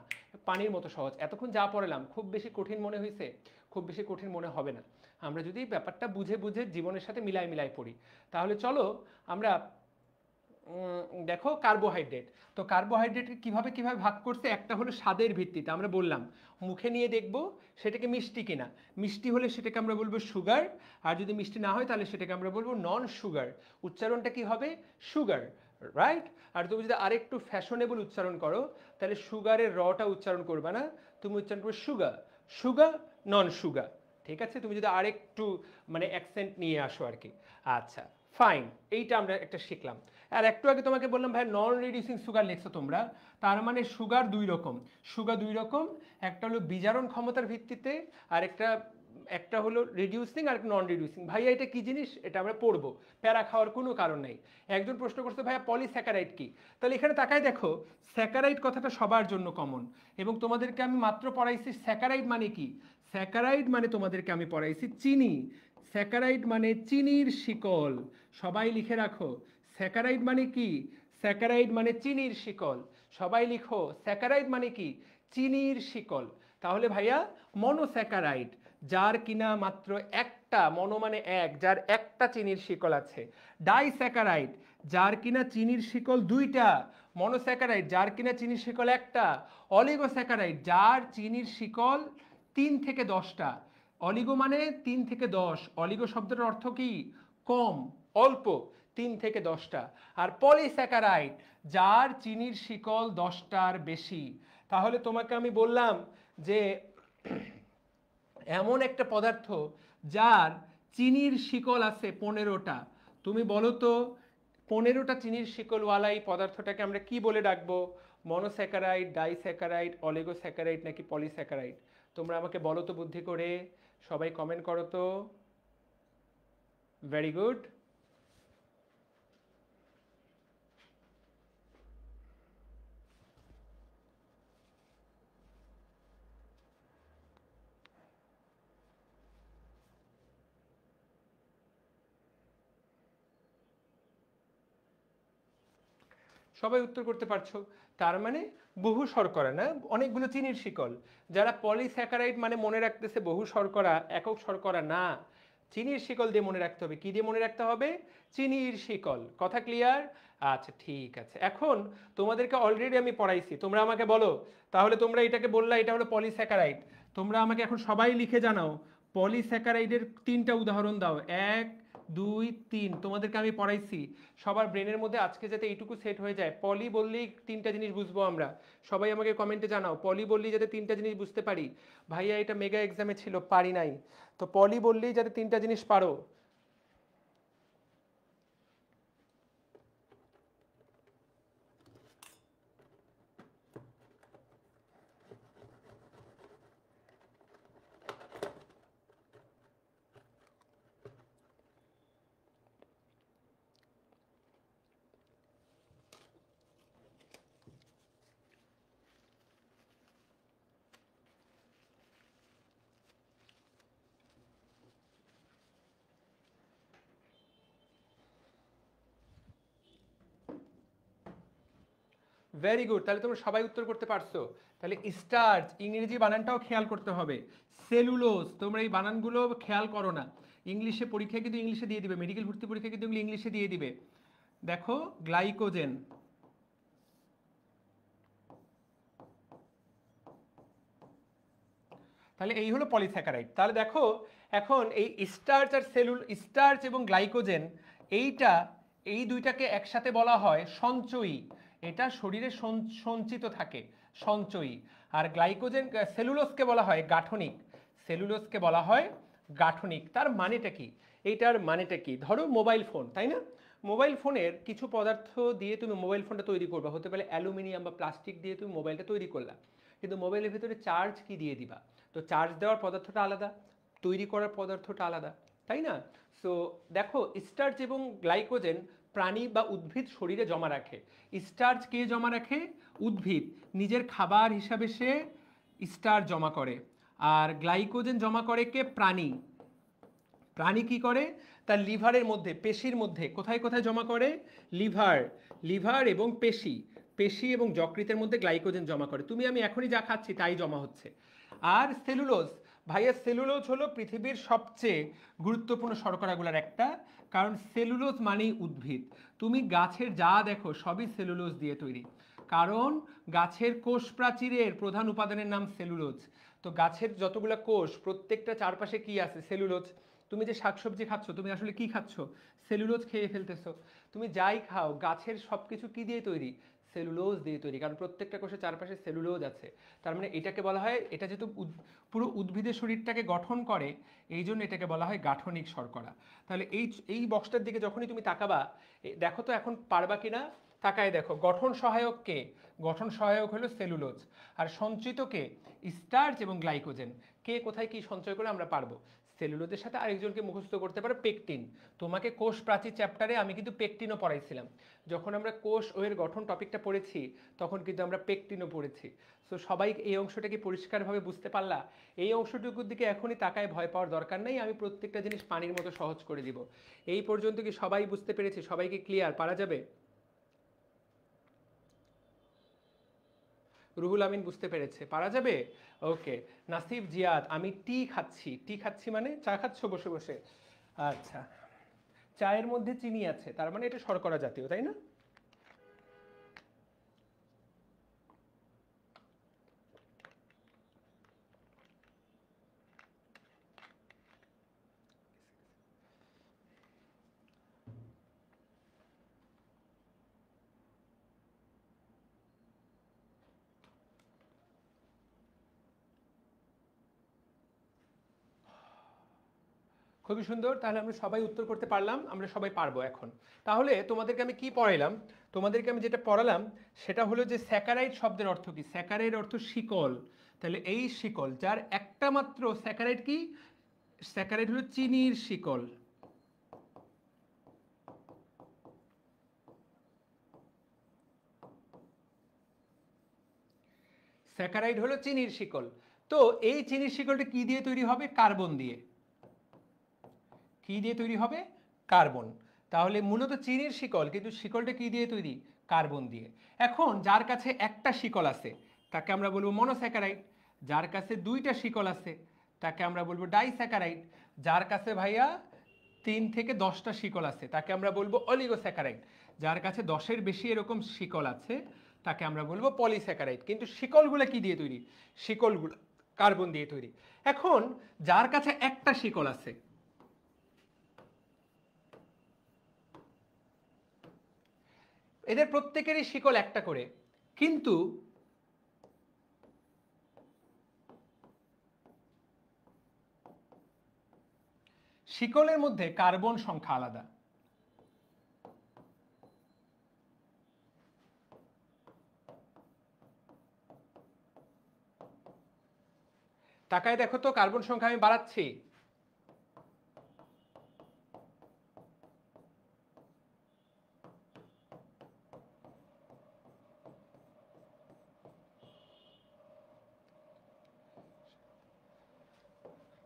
S1: পানির মতো সহজ। এতক্ষণ যা পড়ালাম খুব বেশি কঠিন মনে হয়েছে? খুব বেশি কঠিন মনে হবে না, আমরা যদি ব্যাপারটা বুঝে বুঝে জীবনের সাথে মিলাই মিলাই পড়ি। তাহলে চলো আমরা দেখো কার্বোহাইড্রেট। তো কার্বোহাইড্রেট কিভাবে কিভাবে ভাগ করছে, একটা হলো স্বাদের ভিত্তিতে, আমরা বললাম মুখে নিয়ে দেখবো সেটাকে মিষ্টি কিনা, মিষ্টি হলে সেটাকে আমরা বলবো সুগার, আর যদি মিষ্টি না হয় তাহলে সেটাকে আমরা বলবো নন সুগার। উচ্চারণটা কি হবে? Sugar, right? আর তুমি যদি আরেকটু ফ্যাশনেবল উচ্চারণ করো, তাহলে সুগারের রটা উচ্চারণ করবে না, তুমি উচ্চারণ করবে সুগার, সুগার, নন সুগার। ঠিক আছে, তুমি যদি আরেকটু মানে অ্যাকসেন্ট নিয়ে আসো আর কি। আচ্ছা ফাইন, এইটা আমরা একটা শিখলাম। আর একটু আগে তোমাকে বললাম ভাই নন রিডিউসিং সুগার লিখছো তোমরা, তার মানে সুগার 2 রকম। সুগার 2 রকম, একটা হলো বিজারণ ক্ষমতার ভিত্তিতে, আর একটা হলো রিডিউসিং আর নন রিডিউসিং। ভাইয়া এটা কি জিনিস, এটা আমরা পড়বো, প্যারা খাওয়ার কোনো কারণ নেই। একজন প্রশ্ন করছে ভাইয়া পলিস্যাকারাইড কি, তাহলে এখানে তাকায় দেখো, স্যাকারাইড কথাটা সবার জন্য কমন, এবং তোমাদেরকে আমি মাত্র পড়াইছি স্যাকারাইড মানে কি। স্যাকারাইড মানে তোমাদেরকে আমি পড়াইছি চিনি, স্যাকারাইড মানে চিনির শিকল। সবাই লিখে রাখো, স্যাকারাইড মানে কি? স্যাকারাইড মানে চিনির শিকল। সবাই লিখো, স্যাকারাইড মানে কি? চিনির শিকল। তাহলে ভাইয়া মনোস্যাকারাইড, যার কিনা মাত্র একটা, মনো মানে এক, যার একটা চিনির শিকল আছে। ডাইস্যাকারাইড, যার কিনা চিনির শিকল 2টা। মনোস্যাকারাইড, যার কিনা চিনির শিকল একটা। অলিগোস্যাকারাইড, যার চিনির শিকল 3 থেকে 10টা। অলিগো মানে 3 থেকে 10, অলিগো শব্দের অর্থ কি? কম, অল্প, 3 থেকে 10টা। আর পলিস্যাকারাইড, যার চিনির শিকল 10টার বেশি। তাহলে তোমাকে আমি বললাম যে এমন একটা পদার্থ যার চিনির শিকল আছে 15টা। তুমি বলো তো 15টা চিনির শিকলওয়ালা এই পদার্থটাকে আমরা কি বলে ডাকবো? মনোস্যাকারাইড, ডাইস্যাকারাইড, অলিগোস্যাকারাইড নাকি পলিস্যাকারাইড? তোমরা আমাকে বলো তো বুদ্ধি করে, সবাই কমেন্ট করো তো। Very good. সবাই উত্তর করতে পারছো, তার মানে বহু শর্করা না, অনেকগুলো চিনির শিকল। যারা পলিস্যাকারাইড মানে মনে রাখতেছে বহু শর্করা, একক শর্করা না, চিনির শিকল দিয়ে মনে রাখতে হবে। কি দিয়ে মনে রাখতে হবে? চিনির শিকল। কথা ক্লিয়ার? আচ্ছা ঠিক আছে, এখন তোমাদেরকে অলরেডি আমি পড়াইছি, তোমরা আমাকে বলো, তাহলে তোমরা এটাকে বললা এটা হলো পলিস্যাকারাইড, তোমরা আমাকে এখন সবাই লিখে জানাও পলিস্যাকারাইডের 3টা উদাহরণ দাও। 1, 2, 3, তোমাদেরকে আমি পড়াইছি, সবার ব্রেনের মধ্যে আজকে যাতে এইটুকু সেট হয়ে যায়। পলি বললেই 3টা জিনিস বুঝবো আমরা। সবাই আমাকে কমেন্টে জানাও, পলি বললেই যাতে 3টা জিনিস বুঝতে পারি। ভাইয়া এটা মেগা এক্সামে ছিল, পারি নাই, তো পলি বললেই যাতে 3টা জিনিস পারো। ভেরি গুড, তাহলে তোমরা সবাই উত্তর করতে পারছো। তাহলে স্টার্চ ইংরেজি বানানটাও খেয়াল করতে হবে। সেলুলোজ, তোমরা এই বানানগুলো খেয়াল করো না, ইংলিশে পরীক্ষা কিন্তু ইংলিশে দিয়ে দিবে, মেডিকেল ভর্তি পরীক্ষা কিন্তু এগুলো ইংলিশে দিয়ে দিবে। দেখো গ্লাইকোজেন, তাহলে এই হলো পলিস্যাকারাইড। তাহলে দেখো এখন এই স্টার্চ আর স্টার্চ এবং গ্লাইকোজেন এইটা, এই দুইটাকে একসাথে বলা হয় সঞ্চয়ী। এটা শরীরে সঞ্চিত থাকে, সঞ্চয়ী। আর গ্লাইকোজেন সেলুলোজকে বলা হয় গাঠনিক, সেলুলোজকে বলা হয় গাঠনিক। তার মানেটা কি? এইটার মানেটা কি? ধরো মোবাইল ফোন, তাই না? মোবাইল ফোনের কিছু পদার্থ দিয়ে তুমি মোবাইল ফোনটা তৈরি করবা, হতে পারে অ্যালুমিনিয়াম বা প্লাস্টিক দিয়ে তুমি মোবাইলটা তৈরি করলা, কিন্তু মোবাইলের ভিতরে চার্জ কি দিয়ে দিবা? তো চার্জ দেওয়ার পদার্থটা আলাদা, তৈরি করার পদার্থটা আলাদা, তাই না? সো দেখো স্টার্চ এবং গ্লাইকোজেন প্রাণী বা উদ্ভিদ শরীরে জমা রাখে। স্টার্চ কে জমা রাখে? উদ্ভিদ নিজের খাবার হিসাবে সে স্টার্চ জমা করে। আর গ্লাইকোজেন জমা করে কে? প্রাণী। প্রাণী কি করে? তার লিভারের মধ্যে, পেশির মধ্যে। কোথায় কোথায় জমা করে? লিভার, লিভার এবং পেশি, পেশি এবং যকৃতের মধ্যে গ্লাইকোজেন জমা করে। তুমি আমি এখনই যা খাচ্ছি তাই জমা হচ্ছে। আর সেলুলোজ, ভাইয়া সেলুলোজ হলো পৃথিবীর সবচেয়ে গুরুত্বপূর্ণ শর্করাগুলোর একটা, কারণ সেলুলোজ মানেই উদ্ভিদ। তুমি গাছের যা দেখো সবই সেলুলোজ দিয়ে তৈরি, কারণ গাছের কোষ প্রাচীরের প্রধান উপাদানের নাম সেলুলোজ। তো গাছের যতগুলো কোষ প্রত্যেকটা চারপাশে কি আছে? সেলুলোজ। তুমি যে শাকসবজি খাচ্ছ তুমি আসলে কি খাচ্ছ? সেলুলোজ খেয়ে ফেলতেছো। তুমি যাই খাও গাছের সব কিছু কি দিয়ে তৈরি? সেলুলোজ দিয়ে তৈরি, কারণ প্রত্যেকটা কোষের চারপাশে সেলুলোজ আছে। তার মানে এটাকে বলা হয়, এটা যেহেতু পুরো উদ্ভিদের শরীরটাকে গঠন করে, এই জন্য এটাকে বলা হয় গাঠনিক শর্করা। তাহলে এই বক্সটার দিকে যখনই তুমি তাকাবা, দেখো তো এখন পারবা কিনা, তাকায় দেখো। গঠন সহায়ক কে? গঠন সহায়ক হলো সেলুলোজ। আর সঞ্চিত কে? স্টার্চ এবং গ্লাইকোজেন। কে কোথায় কি সঞ্চয় করে আমরা পারবো। সেলুলোজের সাথে আরেকজনকে মুখস্থ করতে পারে পেকটিন। তোমাকে কোষ প্রাচীর চ্যাপ্টারে আমি কিন্তু পেকটিনও পড়াইছিলাম। যখন আমরা কোষ ও এর গঠন টপিকটা পড়েছি তখন কিন্তু আমরা পেকটিনও পড়েছি। সো সবাই এই অংশটা কি পরিষ্কারভাবে বুঝতে পারলা? এই অংশটুকুর দিকে এখনই তাকায় ভয় পাওয়ার দরকার নেই, আমি প্রত্যেকটা জিনিস পানির মতো সহজ করে দিব। এই পর্যন্ত কি সবাই বুঝতে পেরেছে? সবাইকে ক্লিয়ার? পারা যাবে? রুহুল আমিন বুঝতে পেরেছে, পারা যাবে? ওকে। নাসিফ জিয়াদ, আমি টি খাচ্ছি। টি খাচ্ছি মানে চা খাচ্ছ বসে বসে? আচ্ছা, চায়ের মধ্যে চিনি আছে, তার মানে এটা শর্করা জাতীয়, তাই না? খুবই সুন্দর, তাহলে আমরা সবাই উত্তর করতে পারলাম, আমরা সবাই পারবো এখন। তাহলে তোমাদেরকে আমি কি পড়াইলাম? তোমাদেরকে আমি যেটা পড়ালাম সেটা হলো যে স্যাকারাইড শব্দের অর্থ কি? স্যাকারাইড অর্থ শিকল। তাহলে এই শিকল, যার একটা মাত্র স্যাকারাইড কি? স্যাকারাইড হলো চিনির শিকল। স্যাকারাইড হলো চিনির শিকল। তো এই চিনির শিকলটা কি দিয়ে তৈরি হবে? কার্বন দিয়ে। কি দিয়ে তৈরি হবে? কার্বন। তাহলে মূলত চিনির শিকল, কিন্তু শিকলটা কি দিয়ে তৈরি? কার্বন দিয়ে। এখন যার কাছে একটা শিকল আছে তাকে আমরা বলবো মনোস্যাকারাইড। যার কাছে দুইটা শিকল আছে তাকে আমরা বলবো ডাইস্যাকারাইড। যার কাছে ভাইয়া 3 থেকে 10টা শিকল আছে তাকে আমরা বলবো অলিগোস্যাকারাইড। যার কাছে 10-এর বেশি এরকম শিকল আছে তাকে আমরা বলবো পলিস্যাকারাইড। কিন্তু শিকলগুলো কি দিয়ে তৈরি? শিকলগুলো কার্বন দিয়ে তৈরি। এখন যার কাছে একটা শিকল আছে, এদের প্রত্যেকেরই শিকল একটা করে, কিন্তু শিকলের মধ্যে কার্বন সংখ্যা আলাদা। তাকায় দেখো তো, কার্বন সংখ্যা আমি বাড়াচ্ছি।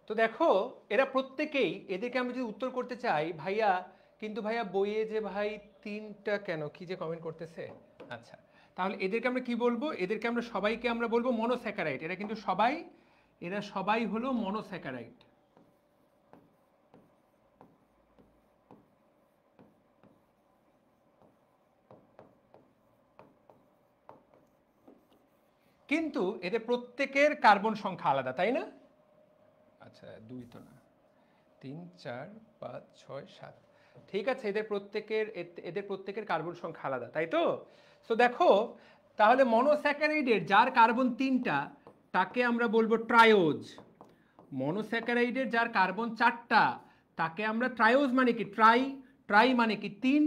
S1: তো দেখো এরা প্রত্যেকেই, এদেরকে আমি যদি উত্তর করতে চাই ভাইয়া, কিন্তু ভাইয়া বইয়ে যে ভাই 3টা কেন, কি যে কমেন্ট করতেছে। আচ্ছা, তাহলে এদেরকে আমরা কি বলবো? এদেরকে আমরা সবাইকে আমরা বলবো মনোস্যাকারাইড। এরা কিন্তু সবাই, এরা সবাই হলো মনোস্যাকারাইড। কিন্তু এদের প্রত্যেকের কার্বন সংখ্যা আলাদা, তাই না? আচ্ছা 2 তো না, 3 4 5 6 7, ঠিক আছে, এদের প্রত্যেকের কার্বন সংখ্যা আলাদা, তাই তো? সো দেখো, তাহলে মনোস্যাকারাইডের যার কার্বন 3টা তাকে আমরা বলবো ট্রায়োজ। মনোস্যাকারাইডের যার কার্বন 4টা তাকে আমরা ট্রায়োজ মানে কি ট্রাই মানে কি 3।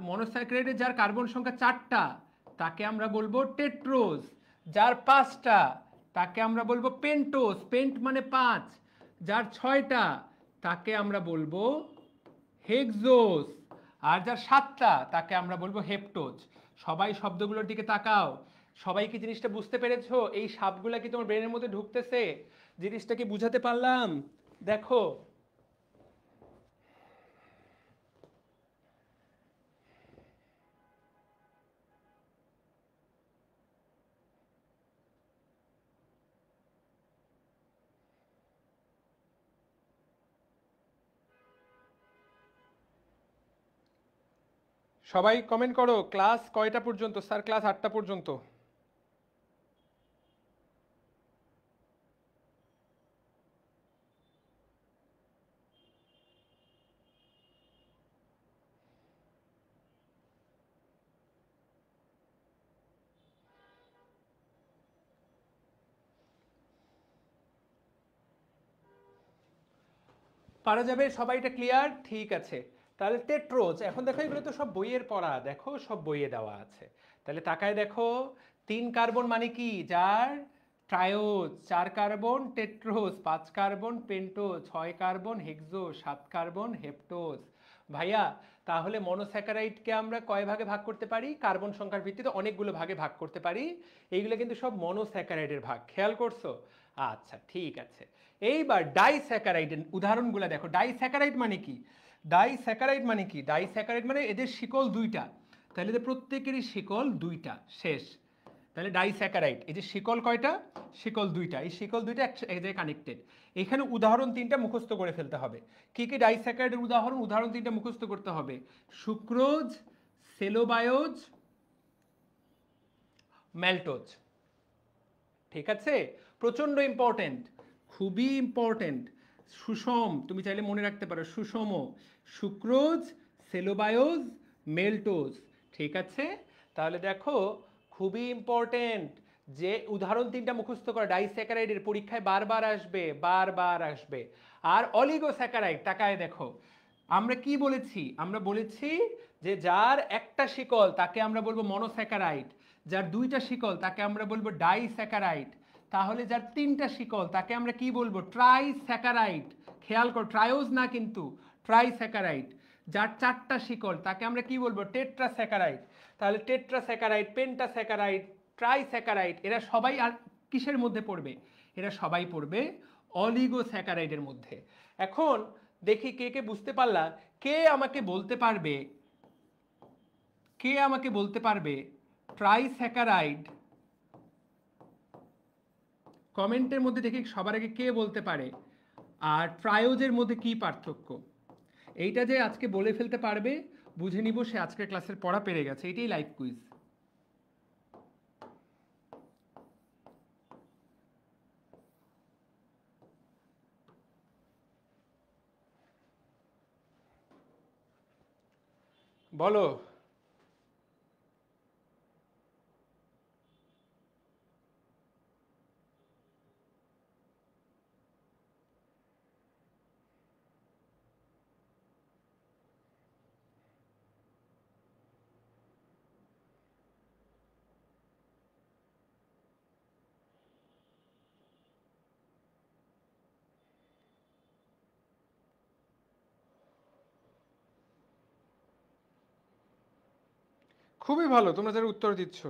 S1: মনোস্যাকারাইডের যার কার্বন সংখ্যা 4টা তাকে আমরা বলবো টেট্রোজ। যার 5টা তাকে আমরা বলবো পেন্টোজ, পেন্ট মানে 5। যার 6টা তাকে আমরা বলবো হেক্সোজ। আর যার 7টা তাকে আমরা বলবো হেপ্টোজ। সবাই শব্দগুলোর দিকে তাকাও। সবাই কি জিনিসটা বুঝতে পেরেছো? এই সাপগুলা কি তোমার ব্রেনের মধ্যে ঢুকতেছে? জিনিসটা কি বুঝাতে পারলাম? দেখো, সবাই কমেন্ট করো, ক্লাস কয়টা পর্যন্ত? স্যার ক্লাস 8টা পর্যন্ত। পারা যাবে? সবাই এটা ক্লিয়ার? ঠিক আছে। তাহলে টেট্রোজ, এখন দেখো এগুলো তো সব বইয়ের পড়া, দেখো সব বইয়ে দেওয়া আছে। তাহলে তাকায় দেখো, 3 কার্বন মানে কি? যার triose, 4 carbon tetrose, 5 carbon pentose, 6 carbon hexose, 7 carbon heptose. ভাইয়া, তাহলে মনোস্যাকারাইডকে আমরা কয় ভাগে ভাগ করতে পারি? কার্বন সংখ্যার ভিত্তিতে অনেকগুলো ভাগে ভাগ করতে পারি। এইগুলো কিন্তু সব মনোস্যাকারাইডের ভাগ, খেয়াল করছো? আচ্ছা ঠিক আছে। এইবার ডাইস্যাকারাইডের উদাহরণগুলো দেখো। ডাইস্যাকারাইড মানে কি? ডাইস্যাকারাইড মানে কি? ডাইস্যাকারাইড মানে এদের শিকল 2টা। তাহলে এদের প্রত্যেকেরই শিকল 2টা, শেষ। তাহলে ডাইস্যাকারাইড, এই যে শিকল কয়টা? শিকল 2টা। এই শিকল 2টা এক জায়গায় কানেক্টেড। এখানে উদাহরণ 3টা মুখস্থ করে ফেলতে হবে। কি কি ডাইস্যাকারাইডের উদাহরণ? উদাহরণ 3টা মুখস্থ করতে হবে। Sucrose, cellobiose, ম্যালটোজ। ঠিক আছে, প্রচন্ড ইম্পর্টেন্ট, খুবই ইম্পর্টেন্ট। সুষম, তুমি চাইলে মনে রাখতে পারো, সুষম, সুক্রোজ, সেলোবায়োজ, মেল্টোজ। ঠিক আছে, তাহলে দেখো খুবই ইম্পর্টেন্ট যে উদাহরণ 3টা মুখস্থ করা। ডাইস্যাকারাইডের পরীক্ষায় বারবার আসবে, বারবার আসবে। আর অলিগোস্যাকারাইড, তাকায় দেখো, আমরা কি বলেছি? আমরা বলেছি যে যার একটা শিকল তাকে আমরা বলবো মনোস্যাকারাইড, যার 2টা শিকল তাকে আমরা বলবো ডাইস্যাকারাইড। তাহলে যার 3টা শিকল তাকে আমরা কি বলবো? ট্রাইস্যাকারাইড। খেয়াল করো, ট্রায়োজ না কিন্তু, ট্রাইস্যাকারাইড। যার 4টা শিকল তাকে আমরা কি বলবো? টেট্রাস্যাকারাইড। তাহলে টেট্রাস্যাকারাইড, পেন্টাস্যাকারাইড, ট্রাইস্যাকারাইড, এরা সবাই আর কিসের মধ্যে পড়বে? এরা সবাই পড়বে অলিগোস্যাকারাইডের মধ্যে। এখন দেখি কে কে বুঝতে পারলা। কে আমাকে বলতে পারবে, কে আমাকে বলতে পারবে ট্রাইস্যাকারাইড? কমেন্টের মধ্যে দেখি সবার আগে কে বলতে পারে। আর ট্রায়োজের মধ্যে কি পার্থক্য? এইটা যে আজকে বলে ফেলতে পারবে, বুঝে নিব সে আজকের ক্লাসের পড়া পেরে গেছে। এটাই লাইভ কুইজ। বলো। খুবই ভালো তোমরা যারা উত্তর দিচ্ছ।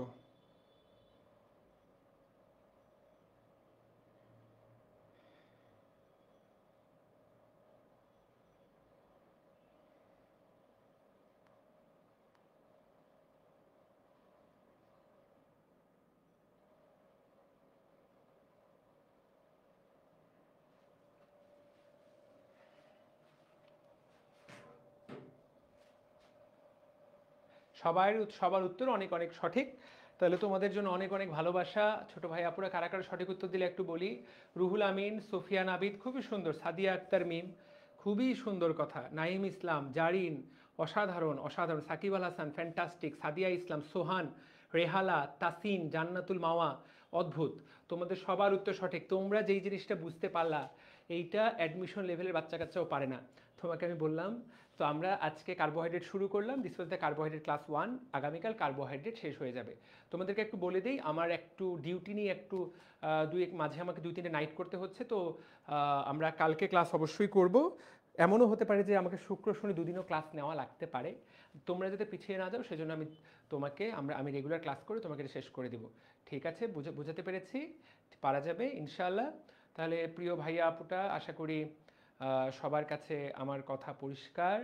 S1: সবার উত্তর অনেক অনেক সঠিক। তাহলে তোমাদের জন্য অনেক অনেক ভালোবাসা। ছোট ভাই আপুরা কারা কারা সঠিক উত্তর দিলে একটু বলি। রুহুল আমিন, সোফিয়ান আবিদ, খুবই সুন্দর। সাদিয়া আক্তার মিম, খুবই সুন্দর কথা। নাইম ইসলাম, জারিন, অসাধারণ অসাধারণ। সাকিব আল হাসান, ফ্যান্টাস্টিক। সাদিয়া ইসলাম, সোহান, রেহালা, তাসিন, জান্নাতুল মাওয়া, অদ্ভুত। তোমাদের সবার উত্তর সঠিক। তোমরা যেই জিনিসটা বুঝতে পারলা, এইটা অ্যাডমিশন লেভেলের বাচ্চা কাচ্চাও পারে না। তোমাকে আমি বললাম, তো আমরা আজকে কার্বোহাইড্রেট শুরু করলাম। This was the carbohydrate class 1। আগামীকাল কার্বোহাইড্রেট শেষ হয়ে যাবে। তোমাদেরকে একটু বলে দিই, আমার একটু ডিউটি নিয়ে একটু মাঝে আমাকে 2-3টে নাইট করতে হচ্ছে। তো আমরা কালকে ক্লাস অবশ্যই করব। এমনও হতে পারে যে আমাকে শুক্র শনি দুদিনও ক্লাস নেওয়া লাগতে পারে। তোমরা যাতে পিছিয়ে না যাও সেজন্য আমি রেগুলার ক্লাস করে তোমাকে এটা শেষ করে দিব। ঠিক আছে? বোঝাতে পেরেছি? পারা যাবে ইনশাআল্লাহ। তাহলে প্রিয় ভাইয়া আপুটা, আশা করি সবার কাছে আমার কথা পরিষ্কার।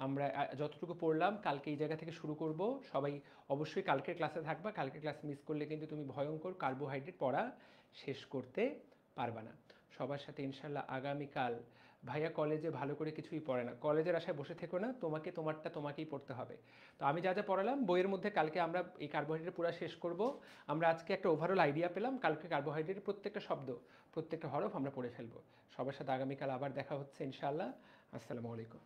S1: আমরা যতটুকু পড়লাম কালকে এই জায়গা থেকে শুরু করব। সবাই অবশ্যই কালকের ক্লাসে থাকবা। কালকের ক্লাস মিস করলে কিন্তু তুমি ভয়ঙ্কর কার্বোহাইড্রেট পড়া শেষ করতে পারবা না। সবার সাথে ইনশাল্লাহ আগামীকাল। ভাইয়া কলেজে ভালো করে কিছুই পড়ে না, কলেজের আশায় বসে থেকো না। তোমারটা তোমাকেই পড়তে হবে। তো আমি যা যা পড়ালাম বইয়ের মধ্যে, কালকে আমরা এই কার্বোহাইড্রেট পুরো শেষ করব। আমরা আজকে একটা ওভারঅল আইডিয়া পেলাম, কালকে কার্বোহাইড্রেটের প্রত্যেকটা শব্দ, প্রত্যেকটা হরফ আমরা পড়ে ফেলবো। সবার সাথে আগামীকাল আবার দেখা হচ্ছে ইনশাআল্লাহ। আসসালামু আলাইকুম।